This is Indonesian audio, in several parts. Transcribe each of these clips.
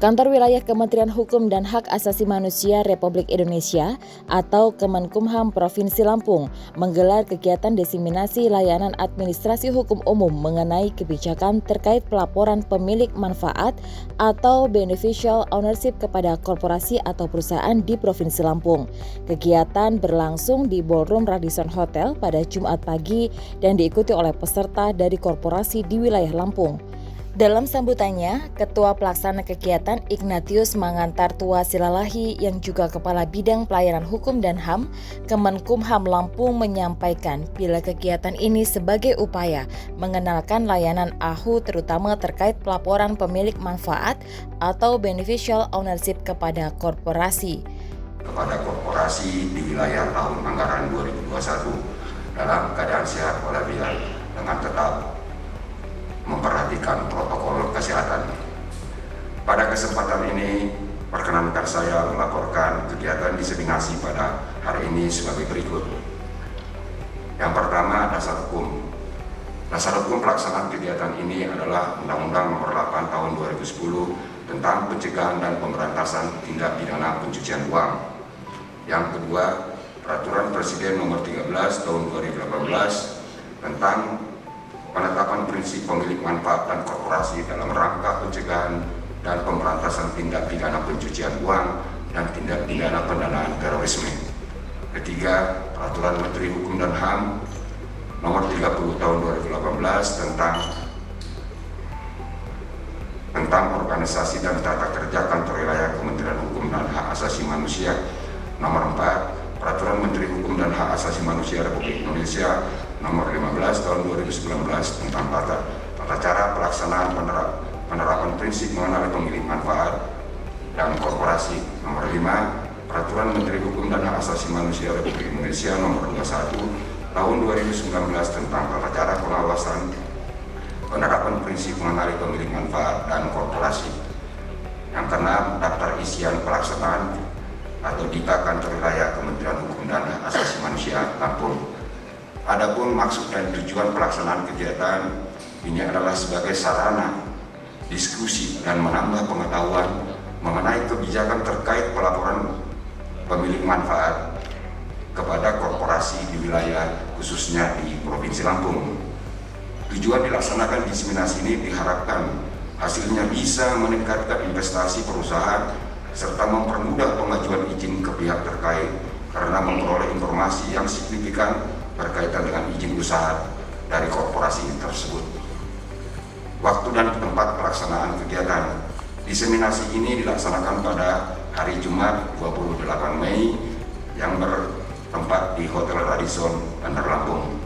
Kantor Wilayah Kementerian Hukum dan Hak Asasi Manusia Republik Indonesia atau Kemenkumham Provinsi Lampung menggelar kegiatan diseminasi layanan administrasi hukum umum mengenai kebijakan terkait pelaporan pemilik manfaat atau beneficial ownership kepada korporasi atau perusahaan di Provinsi Lampung. Kegiatan berlangsung di Ballroom Radisson Hotel pada Jumat pagi dan diikuti oleh peserta dari korporasi di wilayah Lampung. Dalam sambutannya, Ketua Pelaksana Kegiatan Ignatius Mangantartua Silalahi yang juga Kepala Bidang Pelayanan Hukum dan HAM Kemenkumham Lampung menyampaikan bila kegiatan ini sebagai upaya mengenalkan layanan AHU terutama terkait pelaporan pemilik manfaat atau beneficial ownership kepada korporasi. Kepada korporasi di wilayah tahun anggaran 2021 dalam keadaan sehat walafiat dengan tetap memperhatikan protokol kesehatan. Pada kesempatan ini, perkenankan saya melaporkan kegiatan diseminasi pada hari ini sebagai berikut. Yang pertama, dasar hukum. Dasar hukum pelaksanaan kegiatan ini adalah Undang-Undang Nomor 8 Tahun 2010 tentang pencegahan dan pemberantasan tindak pidana pencucian uang. Yang kedua, Peraturan Presiden Nomor 13 Tahun 2018 tentang penetapan prinsip pemilik manfaat dan korporasi dalam rangka pencegahan dan pemberantasan tindak pidana pencucian uang dan tindak pidana pendanaan terorisme. Ketiga, Peraturan Menteri Hukum dan HAM Nomor 30 Tahun 2018 tentang organisasi dan tata kerja Kantor Wilayah Kementerian Hukum dan Hak Asasi Manusia. Nomor 4, Peraturan Menteri Hukum dan Hak Asasi Manusia Republik Indonesia Nomor 15 Tahun 2019 tentang tata cara pelaksanaan penerapan prinsip mengenai pemilik manfaat dan korporasi. Nomor 5, Peraturan Menteri Hukum dan Hak Asasi Manusia Republik Indonesia Nomor 21 Tahun 2019 tentang tata cara pengawasan penerapan prinsip mengenai pemilik manfaat dan korporasi. Yang keenam, daftar isian pelaksanaan atau DIPA Kantor Wilayah Kementerian Hukum dan Hak Asasi Manusia Lampung. Adapun maksud dan tujuan pelaksanaan kegiatan ini adalah sebagai sarana diskusi dan menambah pengetahuan mengenai kebijakan terkait pelaporan pemilik manfaat kepada korporasi di wilayah khususnya di Provinsi Lampung. Tujuan dilaksanakan diseminasi ini diharapkan hasilnya bisa meningkatkan investasi perusahaan serta mempermudah pengajuan izin ke pihak terkait karena memperoleh informasi yang signifikan berkaitan dengan izin usaha dari korporasi tersebut. Waktu dan tempat pelaksanaan kegiatan diseminasi ini dilaksanakan pada hari Jumat 28 Mei yang bertempat di Hotel Radisson Bandar Lampung.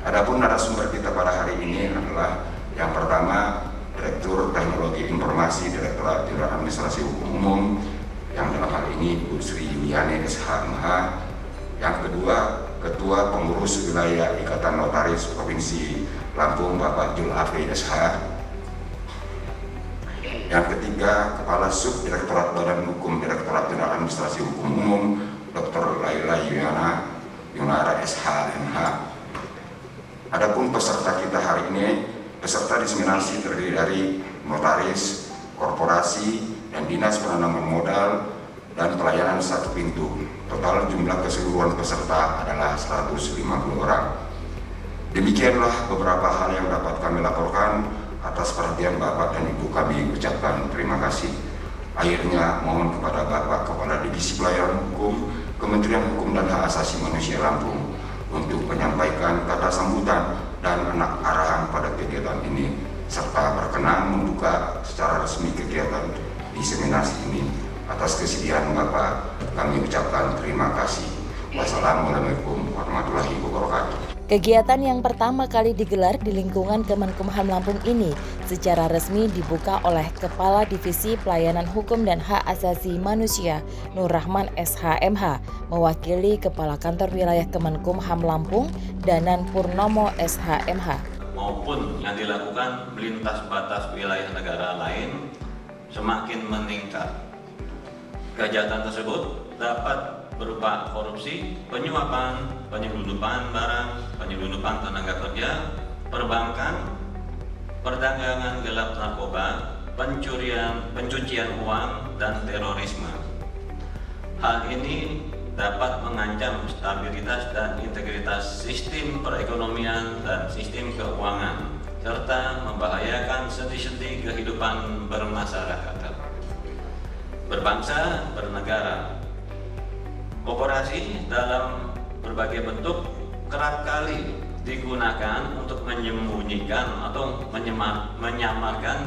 Adapun narasumber kita pada hari ini adalah yang pertama Direktur Teknologi Informasi Direktorat Jenderal Administrasi Hukum Umum yang dalam hal ini Bu Sri Yuliani SHMH. Yang kedua, Ketua Pengurus Wilayah Ikatan Notaris Provinsi Lampung Bapak Jul Afri SH. Yang ketiga, Kepala Subdirektorat Badan Hukum Direktorat Jenderal Administrasi Hukum Umum Dr. Laila Yunara SHMH. Adapun peserta kita hari ini, peserta diseminasi terdiri dari notaris, korporasi, dan dinas penanaman modal dan pelayanan satu pintu. Total jumlah keseluruhan peserta adalah 150 orang. Demikianlah beberapa hal yang dapat kami laporkan. Atas perhatian Bapak dan Ibu kami ucapkan terima kasih. Akhirnya mohon kepada Bapak Kepala Divisi Pelayanan Hukum Kementerian Hukum dan Hak Asasi Manusia Lampung untuk menyampaikan kata sambutan dan arahan pada kegiatan ini serta berkenan membuka secara resmi kegiatan diseminasi ini. Atas kesediaan Bapak, kami ucapkan terima kasih. Wassalamualaikum warahmatullahi wabarakatuh. Kegiatan yang pertama kali digelar di lingkungan Kemenkumham Lampung ini secara resmi dibuka oleh Kepala Divisi Pelayanan Hukum dan Hak Asasi Manusia Nur Rahman SHMH mewakili Kepala Kantor Wilayah Kemenkumham Lampung Danan Purnomo SHMH. Maupun yang dilakukan melintas batas wilayah negara lain semakin meningkat. Kejahatan tersebut dapat berupa korupsi, penyuapan, penyelundupan barang, penyelundupan tenaga kerja, perbankan, perdagangan gelap narkoba, pencucian uang, dan terorisme. Hal ini dapat mengancam stabilitas dan integritas sistem perekonomian dan sistem keuangan, serta membahayakan sendi-sendi kehidupan bermasyarakat, berbangsa, bernegara. Koperasi dalam berbagai bentuk kerap kali digunakan untuk menyembunyikan atau menyamarkan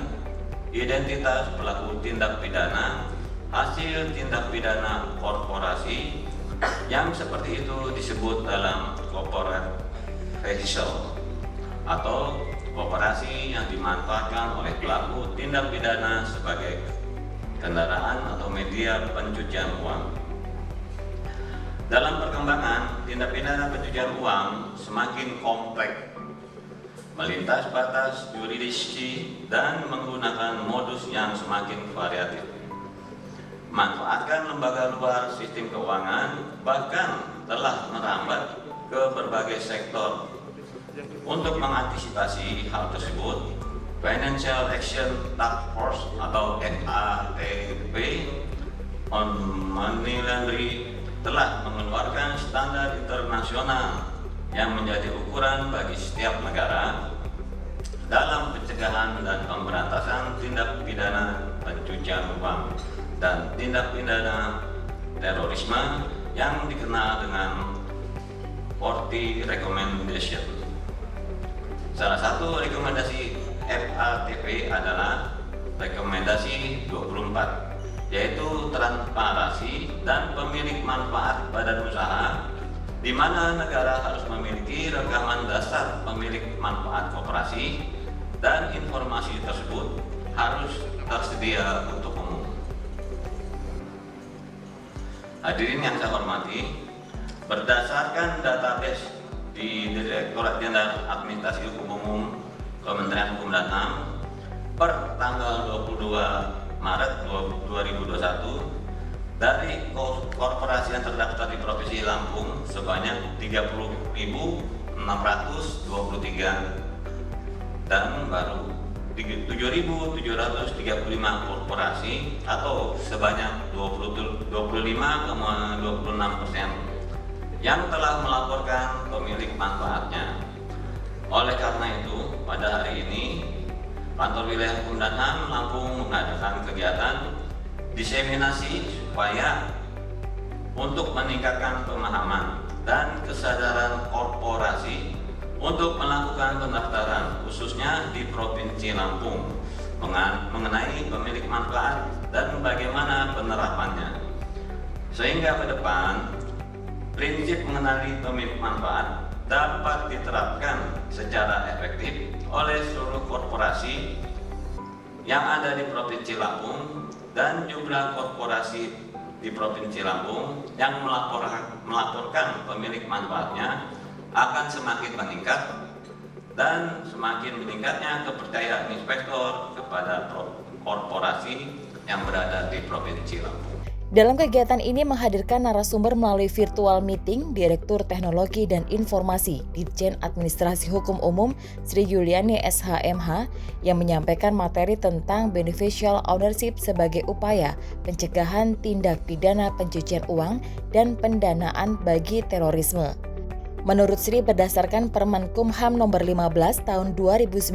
identitas pelaku tindak pidana hasil tindak pidana korporasi yang seperti itu disebut dalam corporate vehicle atau koperasi yang dimanfaatkan oleh pelaku tindak pidana sebagai kendaraan atau media pencucian uang. Dalam perkembangan, tindak pidana pencucian uang semakin kompleks, melintas batas yurisdiksi dan menggunakan modus yang semakin variatif. Manfaatkan lembaga luar sistem keuangan bahkan telah merambat ke berbagai sektor. Untuk mengantisipasi hal tersebut, Financial Action Task Force atau FATF on Money Laundering telah mengeluarkan standar internasional yang menjadi ukuran bagi setiap negara dalam pencegahan dan pemberantasan tindak pidana pencucian uang dan tindak pidana terorisme yang dikenal dengan 40 Recommendation. Salah satu rekomendasi FATF adalah rekomendasi 24, yaitu transparansi dan pemilik manfaat badan usaha, di mana negara harus memiliki rekaman dasar pemilik manfaat koperasi dan informasi tersebut harus tersedia untuk umum. Hadirin yang saya hormati, berdasarkan database di Direktorat Jenderal Administrasi Hukum Umum Kementerian Hukum dan HAM per tanggal 22 Maret 2021, dari korporasi yang terdaftar di Provinsi Lampung sebanyak 30.623 dan baru 7.735 korporasi atau sebanyak 25,26% yang telah melaporkan pemilik manfaatnya. Oleh karena itu, pada hari ini Kantor Wilayah Hukum dan HAM Lampung mengadakan kegiatan diseminasi supaya untuk meningkatkan pemahaman dan kesadaran korporasi untuk melakukan pendaftaran khususnya di Provinsi Lampung mengenai pemilik manfaat dan bagaimana penerapannya, sehingga ke depan prinsip mengenali pemilik manfaat dapat diterapkan secara efektif oleh seluruh korporasi yang ada di Provinsi Lampung, dan jumlah korporasi di Provinsi Lampung yang melaporkan pemilik manfaatnya akan semakin meningkat, dan semakin meningkatnya kepercayaan investor kepada korporasi yang berada di Provinsi Lampung. Dalam kegiatan ini menghadirkan narasumber melalui virtual meeting Direktur Teknologi dan Informasi Ditjen Administrasi Hukum Umum Sri Yuliani SHMH yang menyampaikan materi tentang beneficial ownership sebagai upaya pencegahan tindak pidana pencucian uang dan pendanaan bagi terorisme. Menurut Sri, berdasarkan Permenkumham nomor 15 tahun 2019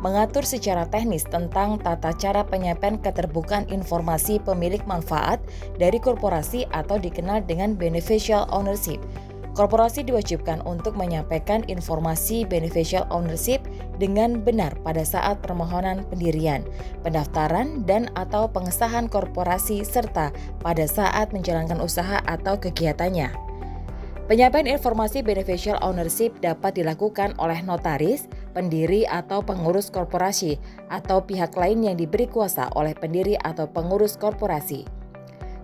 mengatur secara teknis tentang tata cara penyampaian keterbukaan informasi pemilik manfaat dari korporasi atau dikenal dengan beneficial ownership. Korporasi diwajibkan untuk menyampaikan informasi beneficial ownership dengan benar pada saat permohonan pendirian, pendaftaran, dan atau pengesahan korporasi serta pada saat menjalankan usaha atau kegiatannya. Penyampaian informasi beneficial ownership dapat dilakukan oleh notaris, pendiri atau pengurus korporasi, atau pihak lain yang diberi kuasa oleh pendiri atau pengurus korporasi.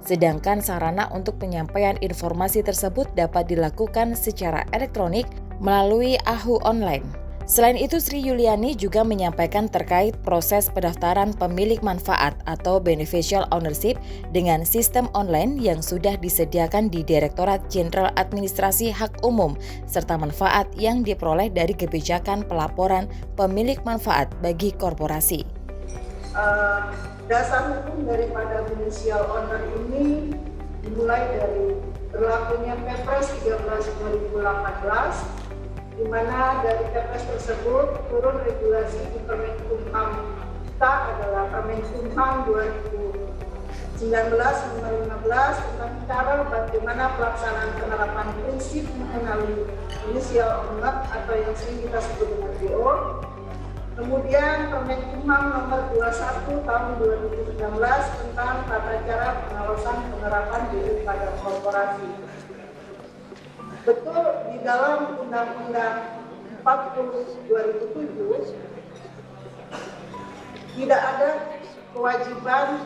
Sedangkan sarana untuk penyampaian informasi tersebut dapat dilakukan secara elektronik melalui AHU online. Selain itu, Sri Yuliani juga menyampaikan terkait proses pendaftaran pemilik manfaat atau beneficial ownership dengan sistem online yang sudah disediakan di Direktorat Jenderal Administrasi Hak Umum serta manfaat yang diperoleh dari kebijakan pelaporan pemilik manfaat bagi korporasi. Dasar hukum daripada beneficial owner ini dimulai dari berlakunya Perpres 13/2018, di mana dari Perpres tersebut turun regulasi di Permenkumham kita adalah Permenkumham 2019 nomor 15 tentang cara bagaimana pelaksanaan penerapan prinsip mengenali beneficial owner atau yang sering kita sebut dengan BO. Kemudian Permenkumham nomor 21 tahun 2019 tentang tata cara pengawasan penerapan BO pada korporasi. Betul, di dalam Undang-Undang 40/2007 tidak ada kewajiban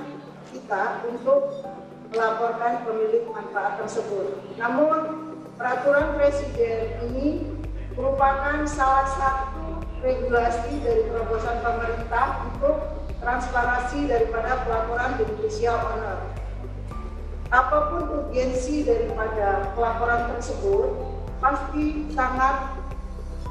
kita untuk melaporkan pemilik manfaat tersebut. Namun peraturan Presiden ini merupakan salah satu regulasi dari terobosan pemerintah untuk transparansi daripada pelaporan beneficial owner. Apapun urgensi daripada pelaporan tersebut pasti sangat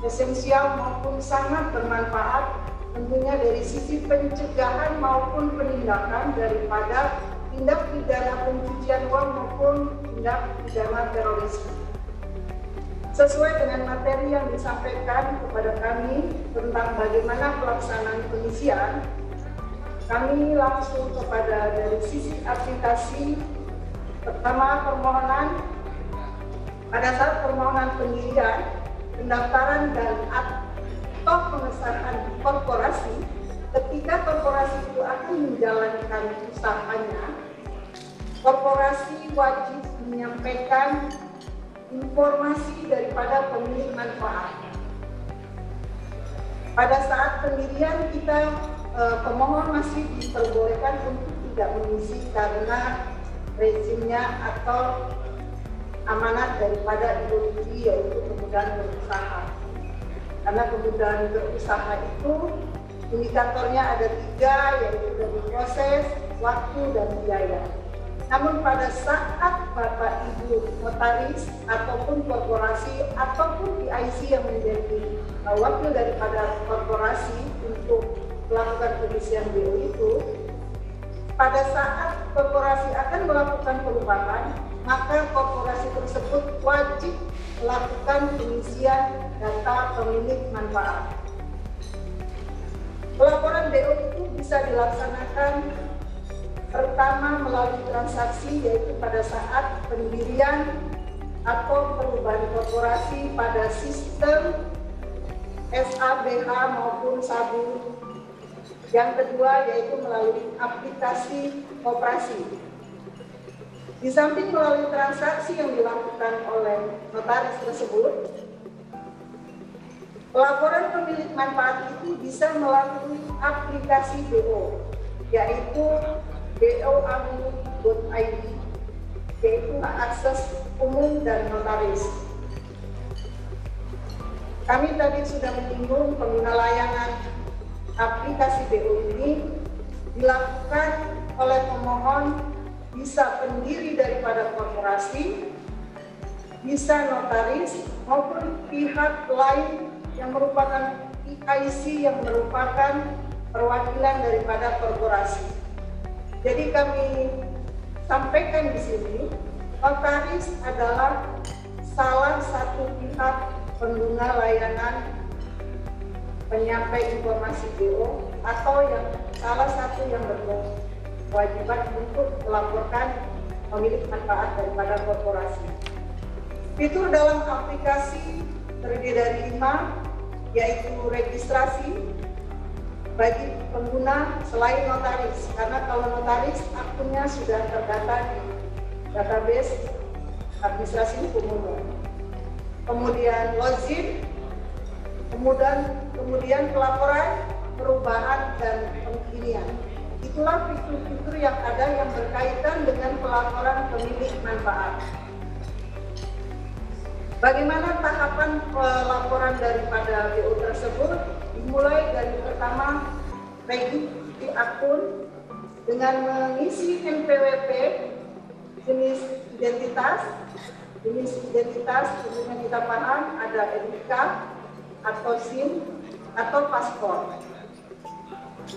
esensial maupun sangat bermanfaat, tentunya dari sisi pencegahan maupun penindakan daripada tindak pidana pencucian uang maupun tindak pidana terorisme. Sesuai dengan materi yang disampaikan kepada kami tentang bagaimana pelaksanaan pengisian, kami langsung kepada dari sisi aplikasi. Pertama, permohonan. Pada saat permohonan pendirian, pendaftaran dan atau pengesahan korporasi, ketika korporasi itu akan menjalankan usahanya, korporasi wajib menyampaikan informasi daripada pemilik manfaat. Pada saat pendirian kita pemohon masih diperbolehkan untuk tidak mengisi karena rezimnya atau amanat daripada ideologi yaitu kemudahan berusaha. Karena kemudahan berusaha itu indikatornya ada 3, yaitu dari proses, waktu, dan biaya. Namun pada saat Bapak Ibu notaris ataupun korporasi ataupun PIC yang menjadi wakil daripada korporasi untuk melakukan pengisian BO itu, pada saat korporasi akan melakukan perubahan, maka korporasi tersebut wajib melakukan pengisian data pemilik manfaat. Pelaporan BO itu bisa dilaksanakan pertama melalui transaksi, yaitu pada saat pendirian atau perubahan korporasi pada sistem SABH maupun SABU. Yang kedua yaitu melalui aplikasi koperasi. Di samping melalui transaksi yang dilakukan oleh notaris tersebut, pelaporan pemilik manfaat itu bisa melalui aplikasi BO, yaitu boamu.id, yaitu akses umum dan notaris. Kami tadi sudah menyinggung pengguna layanan aplikasi BO ini dilakukan oleh pemohon bisa pendiri daripada korporasi, bisa notaris maupun pihak lain yang merupakan PIC yang merupakan perwakilan daripada korporasi. Jadi kami sampaikan di sini, notaris adalah salah satu pihak pengguna layanan penyampai informasi BO atau yang salah satu yang berkewajiban untuk melaporkan pemilik manfaat daripada korporasi. Fitur dalam aplikasi terdiri dari 5, yaitu registrasi bagi pengguna selain notaris, karena kalau notaris akunnya sudah terdata di database administrasi hukum umum. Kemudian login, kemudian pelaporan, perubahan, dan pengkinian. Itulah fitur-fitur yang ada yang berkaitan dengan pelaporan pemilik manfaat. Bagaimana tahapan pelaporan daripada BO tersebut? Dimulai dari pertama, registrasi akun dengan mengisi NPWP, jenis identitas tentunya kita paham ada NIK atau SIM atau paspor.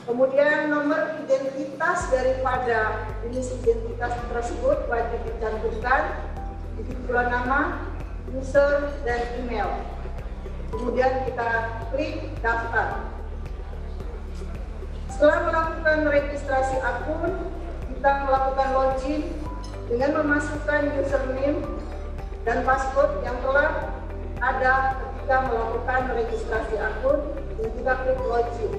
Kemudian nomor identitas daripada jenis identitas tersebut wajib dicantumkan, begitu pula nama, user, dan email. Kemudian kita klik daftar. Setelah melakukan registrasi akun, kita melakukan login dengan memasukkan username dan password yang telah ada ketika melakukan registrasi akun, dan kita klik login.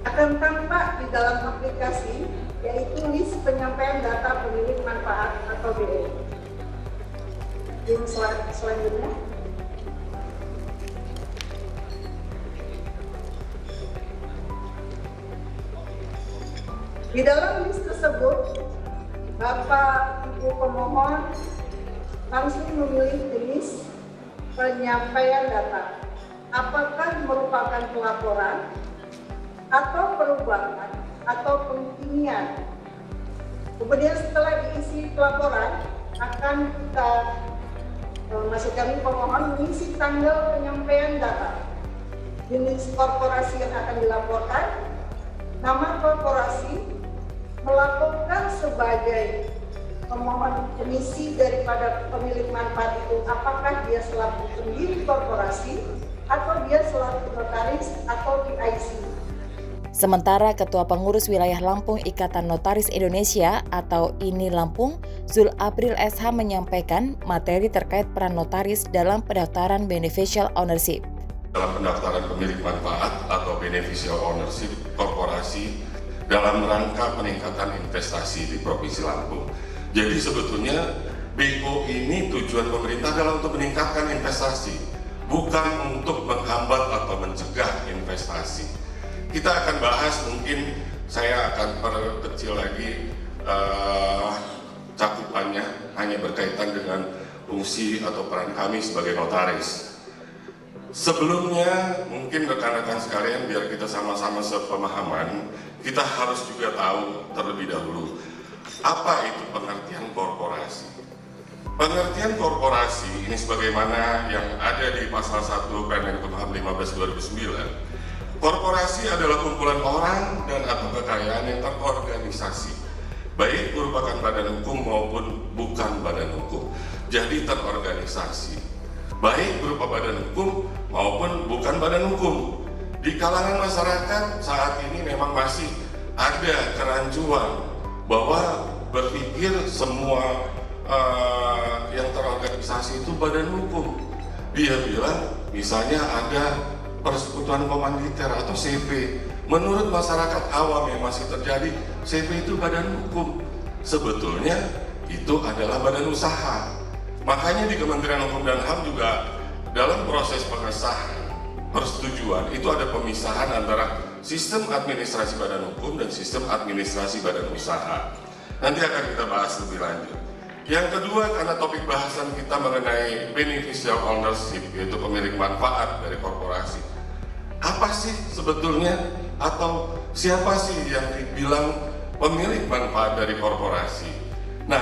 Akan tampak di dalam aplikasi yaitu list penyampaian data pemilik manfaat atau BM. Ini slide selanjutnya. Di dalam list tersebut, Bapak Ibu pemohon langsung memilih jenis penyampaian data. Apakah merupakan pelaporan, atau perubahan, atau pengkinian. Kemudian setelah diisi pelaporan, akan kita maksud kami pemohon mengisi tanggal penyampaian data, jenis korporasi yang akan dilaporkan, nama korporasi, melaporkan sebagai pemohon pengisi daripada pemilik manfaat itu apakah dia selaku pendiri korporasi atau dia selaku notaris atau PIC. Sementara Ketua Pengurus Wilayah Lampung Ikatan Notaris Indonesia atau INI Lampung, Zul April SH menyampaikan materi terkait peran notaris dalam pendaftaran beneficial ownership. Dalam pendaftaran pemilik manfaat atau beneficial ownership korporasi dalam rangka peningkatan investasi di Provinsi Lampung. Jadi sebetulnya BO ini tujuan pemerintah adalah untuk meningkatkan investasi, bukan untuk menghambat atau mencegah investasi. Kita akan bahas, mungkin saya akan perkecil lagi cakupannya, hanya berkaitan dengan fungsi atau peran kami sebagai notaris. Sebelumnya, mungkin rekan-rekan sekalian, biar kita sama-sama sepemahaman, kita harus juga tahu terlebih dahulu, apa itu pengertian korporasi. Pengertian korporasi ini sebagaimana yang ada di pasal 1 Permen-Kumham 15/2009. Korporasi adalah kumpulan orang dan atau kekayaan yang terorganisasi, baik merupakan badan hukum maupun bukan badan hukum. Jadi terorganisasi, baik berupa badan hukum maupun bukan badan hukum. Di kalangan masyarakat saat ini memang masih ada kerancuan bahwa berpikir semua yang terorganisasi itu badan hukum. Dia bilang misalnya ada persekutuan komanditer atau CP. Menurut masyarakat awam yang masih terjadi, CP itu badan hukum. Sebetulnya itu adalah badan usaha. Makanya di Kementerian Hukum dan HAM juga dalam proses pengesahan persetujuan itu ada pemisahan antara sistem administrasi badan hukum dan sistem administrasi badan usaha. Nanti akan kita bahas lebih lanjut. Yang kedua, karena topik bahasan kita mengenai beneficial ownership, yaitu pemilik manfaat dari korporasi. Apa sih sebetulnya atau siapa sih yang dibilang pemilik manfaat dari korporasi? Nah,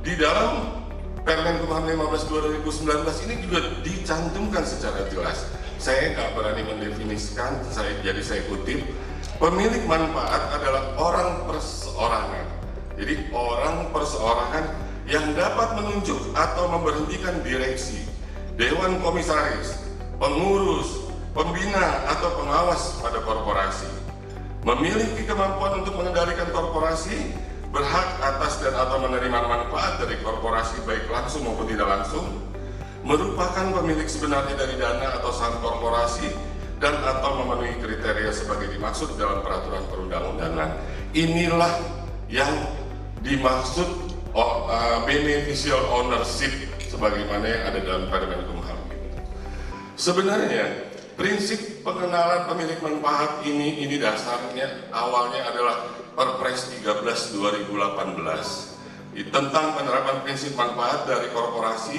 di dalam Permen-Kumham 15/2019 ini juga dicantumkan secara jelas. Saya nggak berani mendefinisikan, jadi saya kutip, pemilik manfaat adalah orang perseorangan. Jadi orang perseorangan yang dapat menunjuk atau memberhentikan direksi, dewan komisaris, pengurus, pembina atau pengawas pada korporasi, memiliki kemampuan untuk mengendalikan korporasi, berhak atas dan atau menerima manfaat dari korporasi baik langsung maupun tidak langsung, merupakan pemilik sebenarnya dari dana atau saham korporasi dan atau memenuhi kriteria sebagai dimaksud dalam peraturan perundang-undangan. Inilah yang dimaksud beneficial ownership sebagaimana yang ada dalam Permen-Kumham. Sebenarnya prinsip pengenalan pemilik manfaat ini dasarnya awalnya adalah Perpres 13/2018 tentang penerapan prinsip manfaat dari korporasi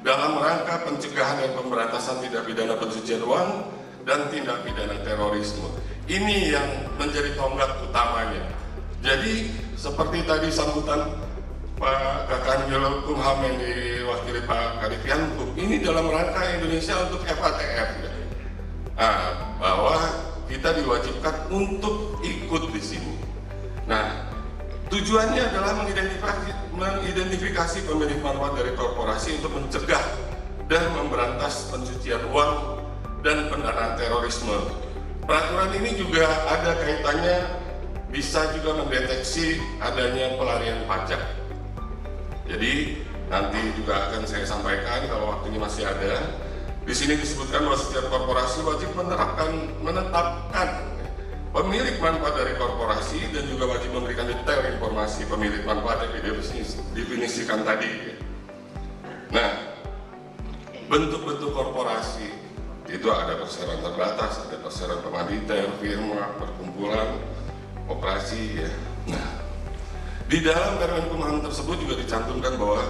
dalam rangka pencegahan dan pemberantasan tindak pidana pencucian uang dan tindak pidana terorisme. Ini yang menjadi tonggak utamanya. Jadi seperti tadi sambutan Pak Kakanwil Kumham yang diwakili Pak Kadif Yankum, ini dalam rangka Indonesia untuk FATF, bahwa kita diwajibkan untuk ikut di sini. Nah, tujuannya adalah mengidentifikasi pemilik manfaat dari korporasi untuk mencegah dan memberantas pencucian uang dan pendanaan terorisme. Peraturan ini juga ada kaitannya, bisa juga mendeteksi adanya pelarian pajak. Jadi nanti juga akan saya sampaikan kalau waktunya masih ada. Di sini disebutkan bahwa setiap korporasi wajib menetapkan pemilik manfaat dari korporasi dan juga wajib memberikan detail informasi pemilik manfaat yang didefinisikan tadi. Nah, bentuk-bentuk korporasi itu ada perseroan terbatas, ada perseroan komanditer, firma, perkumpulan, koperasi ya. Nah, di dalam Permenkumham tersebut juga dicantumkan bahwa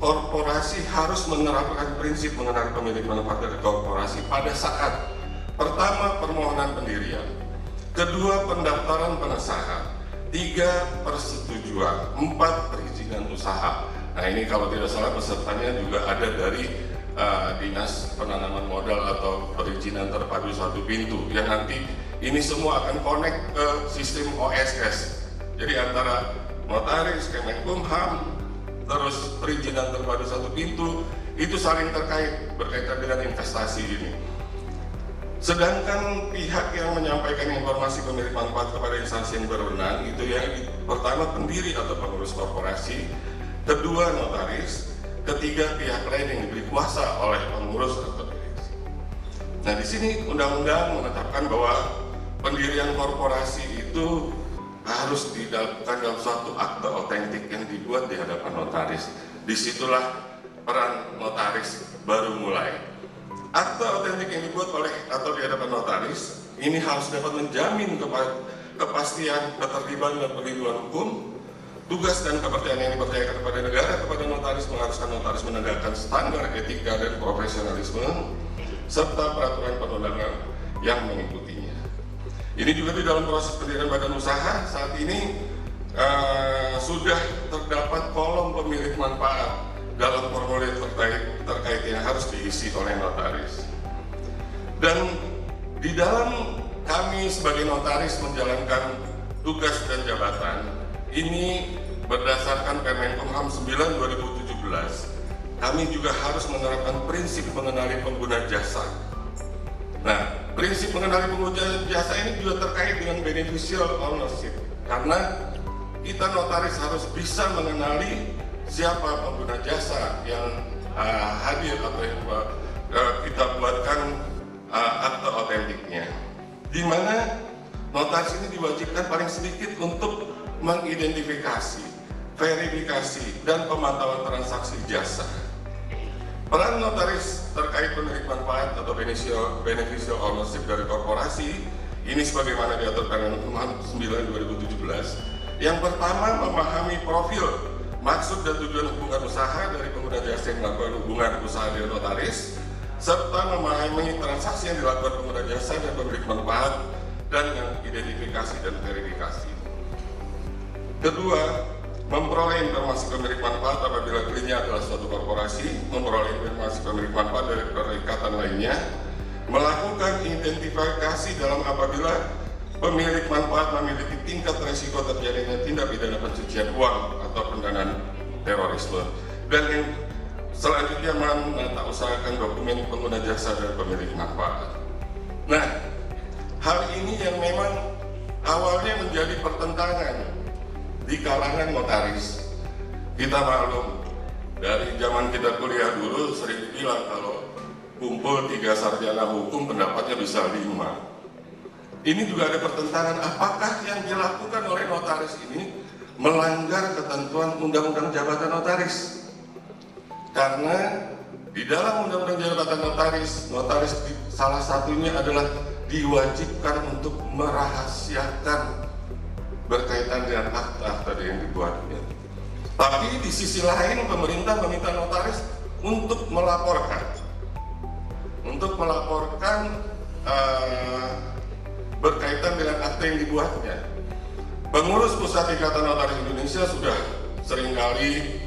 korporasi harus menerapkan prinsip mengenai pemilik manfaat dari korporasi pada saat pertama permohonan pendirian, kedua pendaftaran pengesahan, 3 persetujuan, 4 perizinan usaha. Nah ini kalau tidak salah pesertanya juga ada dari Dinas Penanaman Modal atau perizinan terpadu satu pintu yang nanti ini semua akan connect ke sistem OSS. Jadi antara notaris, Kemenkumham, terus perizinan terpadu satu pintu itu saling terkait berkaitan dengan investasi ini. Sedangkan pihak yang menyampaikan informasi pemilik manfaat kepada instansi yang berwenang itu yang pertama pendiri atau pengurus korporasi, kedua notaris, ketiga pihak lain yang diberi kuasa oleh pengurus atau direksi. Nah di sini undang-undang menetapkan bahwa pendirian korporasi itu harus dilakukan dalam suatu akte otentik yang dibuat di hadapan notaris. Disitulah peran notaris baru mulai. Akte otentik yang dibuat oleh atau di hadapan notaris ini harus dapat menjamin kepastian, ketertiban dan perlindungan hukum. Tugas dan kepercayaan yang dipercayakan kepada negara kepada notaris mengharuskan notaris menegakkan standar etika dan profesionalisme serta peraturan perundangan yang mengikutinya. Ini juga di dalam proses pendirian badan usaha saat ini sudah terdapat kolom pemilik manfaat dalam formulir terkait yang harus diisi oleh notaris. Dan di dalam kami sebagai notaris menjalankan tugas dan jabatan ini berdasarkan Permenkumham 9/2017, kami juga harus menerapkan prinsip mengenali pengguna jasa. Nah, prinsip mengenali pengguna jasa ini juga terkait dengan beneficial ownership, karena kita notaris harus bisa mengenali siapa pengguna jasa yang hadir atau yang kita buatkan akte otentiknya, di mana notaris ini diwajibkan paling sedikit untuk mengidentifikasi, verifikasi, dan pemantauan transaksi jasa. Peran notaris terkait pemilik manfaat atau beneficial ownership dari korporasi ini sebagaimana diatur Permenkumham 9/2017. Yang pertama, memahami profil, maksud dan tujuan hubungan usaha dari pengguna jasa yang melakukan hubungan usaha dengan notaris, serta memahami transaksi yang dilakukan pengguna jasa dan pemilik manfaat dan yang identifikasi dan verifikasi. Kedua, memperoleh informasi pemilik manfaat apabila kliennya adalah suatu korporasi, memperoleh informasi pemilik manfaat dari perikatan lainnya, melakukan identifikasi dalam apabila pemilik manfaat memiliki tingkat risiko terjadinya tindak pidana pencucian uang atau pendanaan terorisme, dan yang selanjutnya menatausahakan dokumen pengguna jasa dan pemilik manfaat. Nah, hal ini yang memang awalnya menjadi pertentangan di kalangan notaris. Kita maklum, dari zaman kita kuliah dulu sering bilang kalau kumpul 3 sarjana hukum pendapatnya bisa 5. Ini juga ada pertentangan, apakah yang dilakukan oleh notaris ini melanggar ketentuan Undang-Undang Jabatan Notaris? Karena di dalam Undang-Undang Jabatan Notaris, notaris salah satunya adalah diwajibkan untuk merahasiakan berkaitan dengan akta-akta yang dibuatnya. Tapi di sisi lain pemerintah meminta notaris untuk melaporkan berkaitan dengan akta yang dibuatnya. Pengurus Pusat Ikatan Notaris Indonesia sudah seringkali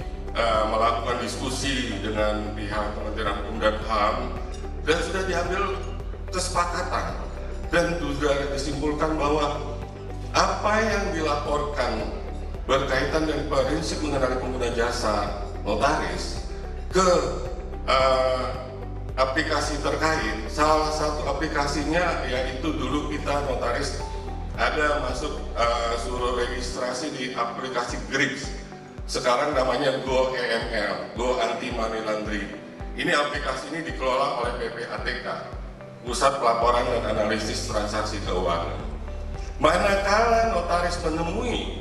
melakukan diskusi dengan pihak Kementerian Hukum dan HAM dan sudah diambil kesepakatan dan juga disimpulkan bahwa apa yang dilaporkan berkaitan dengan prinsip mengenai pengguna jasa notaris ke aplikasi terkait. Salah satu aplikasinya yaitu dulu kita notaris ada masuk suruh registrasi di aplikasi GRIPS. Sekarang namanya Go EML, Go Anti Money Laundering. Ini aplikasi ini dikelola oleh PPATK, Pusat Pelaporan dan Analisis Transaksi Keuangan. Manakala notaris menemui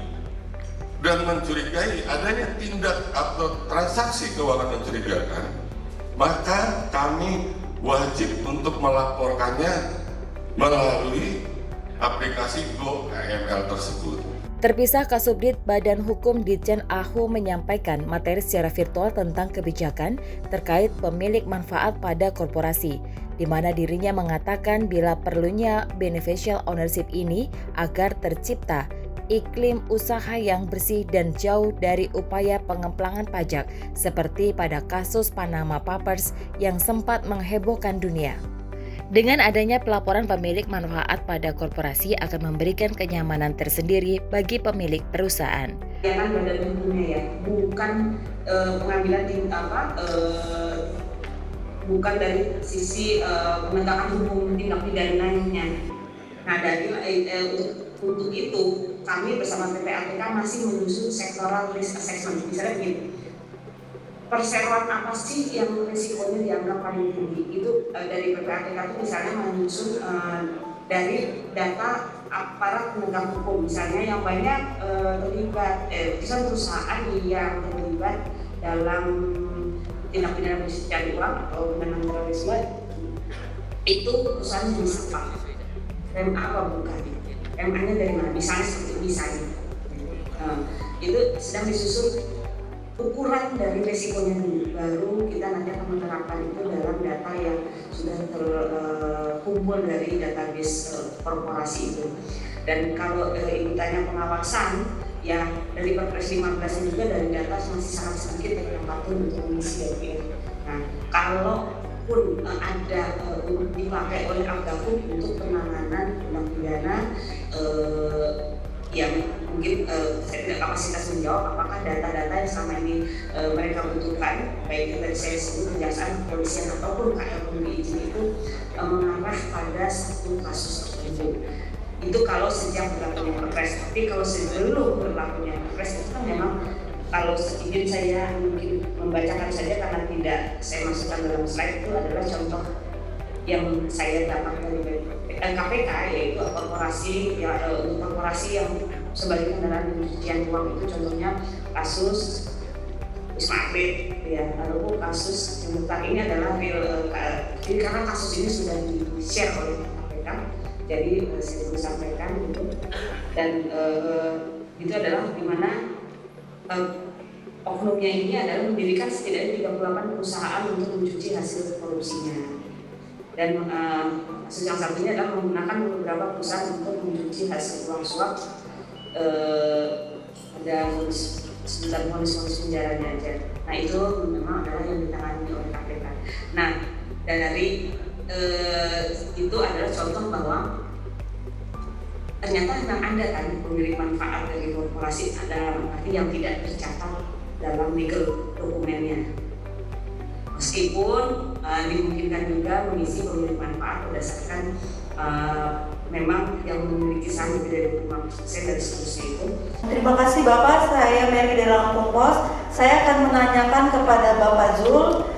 dan mencurigai adanya tindak atau transaksi keuangan mencurigakan, maka kami wajib untuk melaporkannya melalui aplikasi Go EML tersebut. Terpisah, Kasubdit Badan Hukum Ditjen AHU menyampaikan materi secara virtual tentang kebijakan terkait pemilik manfaat pada korporasi, di mana dirinya mengatakan bila perlunya beneficial ownership ini agar tercipta iklim usaha yang bersih dan jauh dari upaya pengemplangan pajak seperti pada kasus Panama Papers yang sempat menghebohkan dunia. Dengan adanya pelaporan pemilik manfaat pada korporasi akan memberikan kenyamanan tersendiri bagi pemilik perusahaan. Kegiatan badan hukumnya ya, bukan pengambilan bukan dari sisi penegakan hukum tindak pidananya. Nah, dari untuk itu kami bersama PPATK masih menyusun sectoral risk assessment. Misalnya begini, perseroan apa sih yang risikonya dianggap paling tinggi? Itu dari PPATK itu misalnya menyusun dari data aparat penegak hukum, misalnya yang banyak terlibat, misalnya perusahaan yang terlibat dalam tindak pidana pencucian uang atau pendanaan terorisme, itu perusahaan jenis apa? PMA apa bukan? PMA-nya dari mana? Misalnya seperti misalnya, itu sedang disusun ukuran dari resikonya dulu, baru kita nanti akan menerapkan itu dalam data yang sudah terkumpul dari database korporasi itu. Dan kalau ibu tanya pengawasan, ya dari Perpres 15 juga dari data masih sangat sedikit yang patuh untuk mengisi ya. Nah, kalaupun ada dipakai oleh Agahum untuk penanganan tindak pidana yang mungkin saya tidak kapasitas menjawab apakah data-data yang selama ini mereka butuhkan, baik dari saya sebut kejaksaan, kepolisian ataupun KLPM izin itu mengarah pada satu kasus tertentu. Itu kalau sejak berlakunya Perpres. Tapi kalau sebelum berlakunya Perpres itu kan memang kalau izin saya mungkin membacakan saja karena tidak saya masukkan dalam slide, itu adalah contoh yang saya dapat dari KPK, yaitu korporasi untuk korporasi yang sebagai kendaraan pencucian uang, itu contohnya kasus Wisma Atlet ya, lalu kasus yang besar ini adalah real, jadi karena kasus ini sudah di-share oleh KPK, jadi saya perlu sampaikan itu, dan itu adalah di mana oknumnya ini adalah mendirikan setidaknya 38 perusahaan untuk mencuci hasil korupsinya. Dan kasus yang satunya adalah menggunakan beberapa perusahaan untuk mencuci hasil uang suap dan sekitar ponis-ponis penjaranya aja. Nah, itu memang adalah yang ditangani oleh KPK. Nah, dari itu adalah contoh bahwa ternyata memang ada kan pemilik manfaat dari korporasi, ada arti yang tidak tercatat dalam legal dokumennya. Meskipun dimungkinkan juga mengisi pemilik manfaat berdasarkan memang yang memiliki saham lebih dari 25% dari seterusnya itu. Terima kasih Bapak, saya Mary dari Lampung Pos. Saya akan menanyakan kepada Bapak Zul,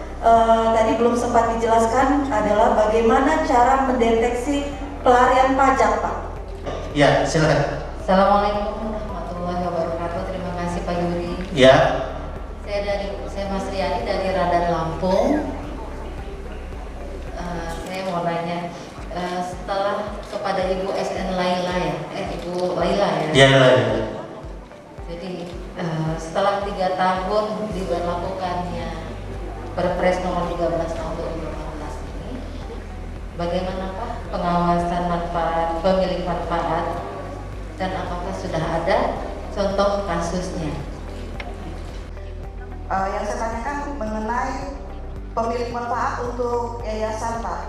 tadi belum sempat dijelaskan adalah bagaimana cara mendeteksi pelarian pajak, Pak. Ya, silakan. Assalamualaikum warahmatullahi wabarakatuh. Terima kasih Pak Yuri. Ya. Saya Mas Riyadi dari Radar Lampung. Saya mau nanya, setelah kepada Ibu SN Laila ya, Ibu Laila ya. Ya, Laila. Jadi setelah 3 tahun diberlakukannya Perpres nomor 13 tahun 2018 ini, bagaimanakah pengawasan manfaat pemilik manfaat dan apakah sudah ada contoh kasusnya? Yang saya tanyakan mengenai pemilik manfaat untuk yayasan, Pak.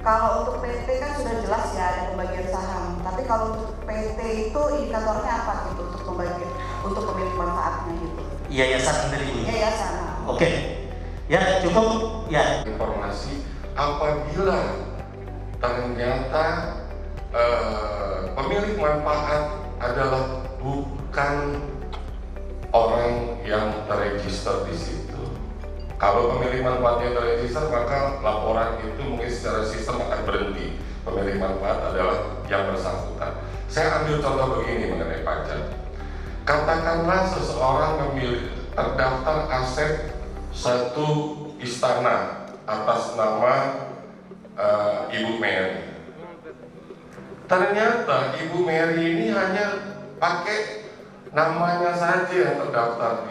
Kalau untuk PT kan sudah jelas ya ada pembagian saham. Tapi kalau untuk PT itu indikatornya apa gitu untuk pembagian, untuk pemilik manfaatnya gitu? Yayasan sendiri. Yayasan. Oke. Ya, cukup. Ya. Informasi apabila ternyata pemilik manfaat adalah bukan orang yang terregister di situ. Kalau pemilik manfaatnya terregister, maka laporan itu mungkin secara sistem akan berhenti. Pemilik manfaat adalah yang bersangkutan. Saya ambil contoh begini mengenai pajak. Katakanlah seseorang terdaftar aset satu istana atas nama Ibu Mary. Ternyata Ibu Mary ini hanya pakai namanya saja yang terdaftar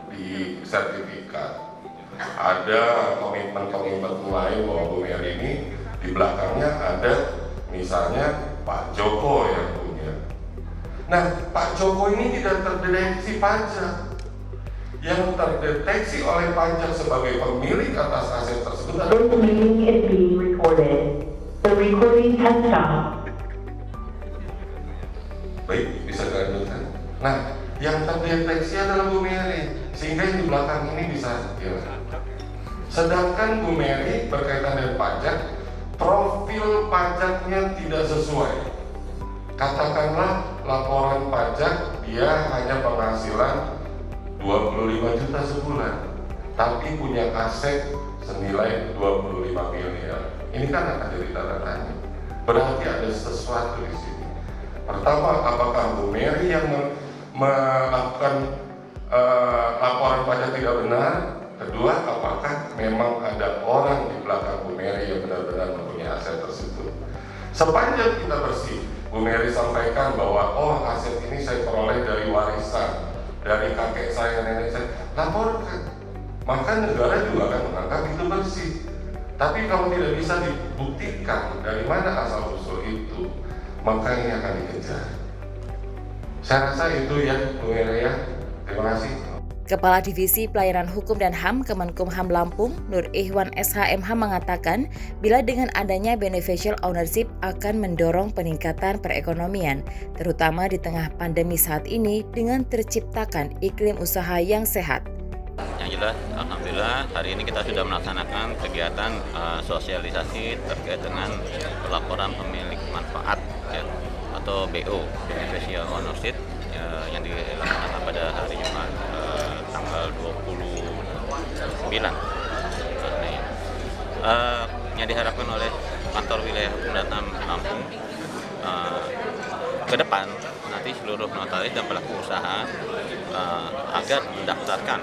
di sertifikat. Ada komitmen-komitmen lain bahwa Bu Mary ini di belakangnya ada misalnya Pak Joko yang punya. Nah, Pak Joko ini tidak terdeteksi pajak. Yang terdeteksi oleh pajak sebagai pemilik atas aset tersebut adalah This meeting is being recorded. The recording has stopped. Baik, bisa dilanjutkan. Nah, yang terdeteksi adalah Bu Mary, sehingga yang di belakang ini bisa hilang. Sedangkan Bu Mary berkaitan dengan pajak, profil pajaknya tidak sesuai. Katakanlah laporan pajak dia hanya penghasilan 25 juta sebulan, tapi punya aset senilai 25 miliar. Ini kan akan jadi tanda tanya. Berarti ada sesuatu di sini. Pertama, apakah Bu Mary yang melakukan laporan pajak tidak benar? Kedua, apakah memang ada orang di belakang Bu Mary yang benar-benar mempunyai aset tersebut? Sepanjang kita bersih, Bu Mary sampaikan bahwa aset ini saya peroleh dari warisan, dari kakek saya, nenek saya, laporkan. Maka negara juga akan menganggap itu bersih. Tapi kalau tidak bisa dibuktikan dari mana asal usul itu, maka ini akan dikejar. Saya rasa itu ya, Bu Mary ya. Terima kasih. Kepala Divisi Pelayanan Hukum dan HAM Kemenkumham Lampung, Nur Ihwan SHMH mengatakan, bila dengan adanya beneficial ownership akan mendorong peningkatan perekonomian, terutama di tengah pandemi saat ini dengan terciptakan iklim usaha yang sehat. Yang jelas, alhamdulillah hari ini kita sudah melaksanakan kegiatan sosialisasi terkait dengan pelaporan pemilik manfaat ya, atau BO, beneficial ownership yang dilaksanakan pada hari Jumat tanggal 29. Yang diharapkan oleh kantor wilayah hukum dan HAM Lampung ke depan nanti seluruh notaris dan pelaku usaha agar mendaftarkan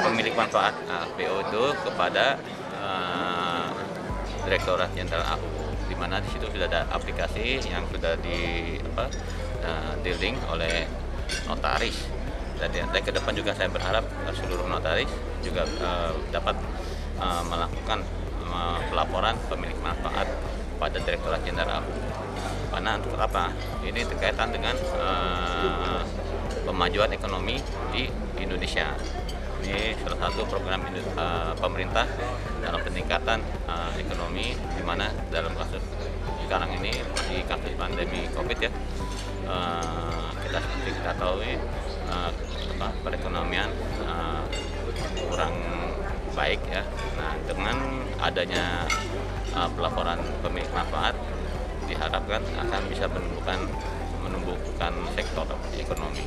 pemilik manfaat PO itu kepada Direktorat Jenderal AU, di mana di situ sudah ada aplikasi yang sudah di-link oleh notaris. Dan ke depan juga saya berharap seluruh notaris juga dapat melakukan pelaporan pemilik manfaat pada Direktorat Jenderal AU. Karena untuk apa? Ini terkaitan dengan pemajuan ekonomi di Indonesia. Ini salah satu program pemerintah dalam peningkatan ekonomi, di mana dalam kasus sekarang ini masih kasus pandemi COVID ya, seperti kita tahu perekonomian kurang baik ya. Nah, dengan adanya pelaporan pemilik manfaat diharapkan akan bisa menumbuhkan sektor ekonomi.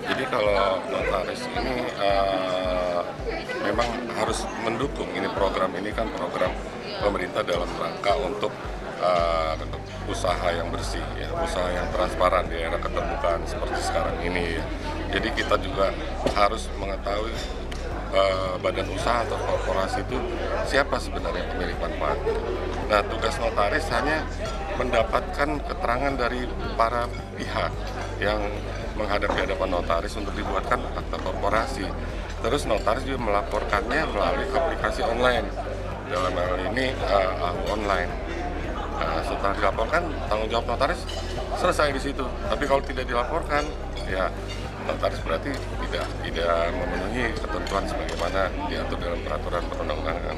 Jadi kalau notaris ini memang harus mendukung ini program ini kan program pemerintah dalam rangka untuk usaha yang bersih ya, usaha yang transparan di era keterbukaan seperti sekarang ini ya. Jadi kita juga harus mengetahui badan usaha atau korporasi itu siapa sebenarnya pemilik manfaat. Nah, tugas notaris hanya mendapatkan keterangan dari para pihak yang menghadap di hadapan notaris untuk dibuatkan akta korporasi. Terus notaris juga melaporkannya melalui aplikasi online. Dalam hal ini AU online. Nah, setelah dilaporkan, tanggung jawab notaris selesai di situ. Tapi kalau tidak dilaporkan, ya notaris berarti tidak memenuhi ketentuan sebagaimana diatur dalam peraturan perundang-undangan.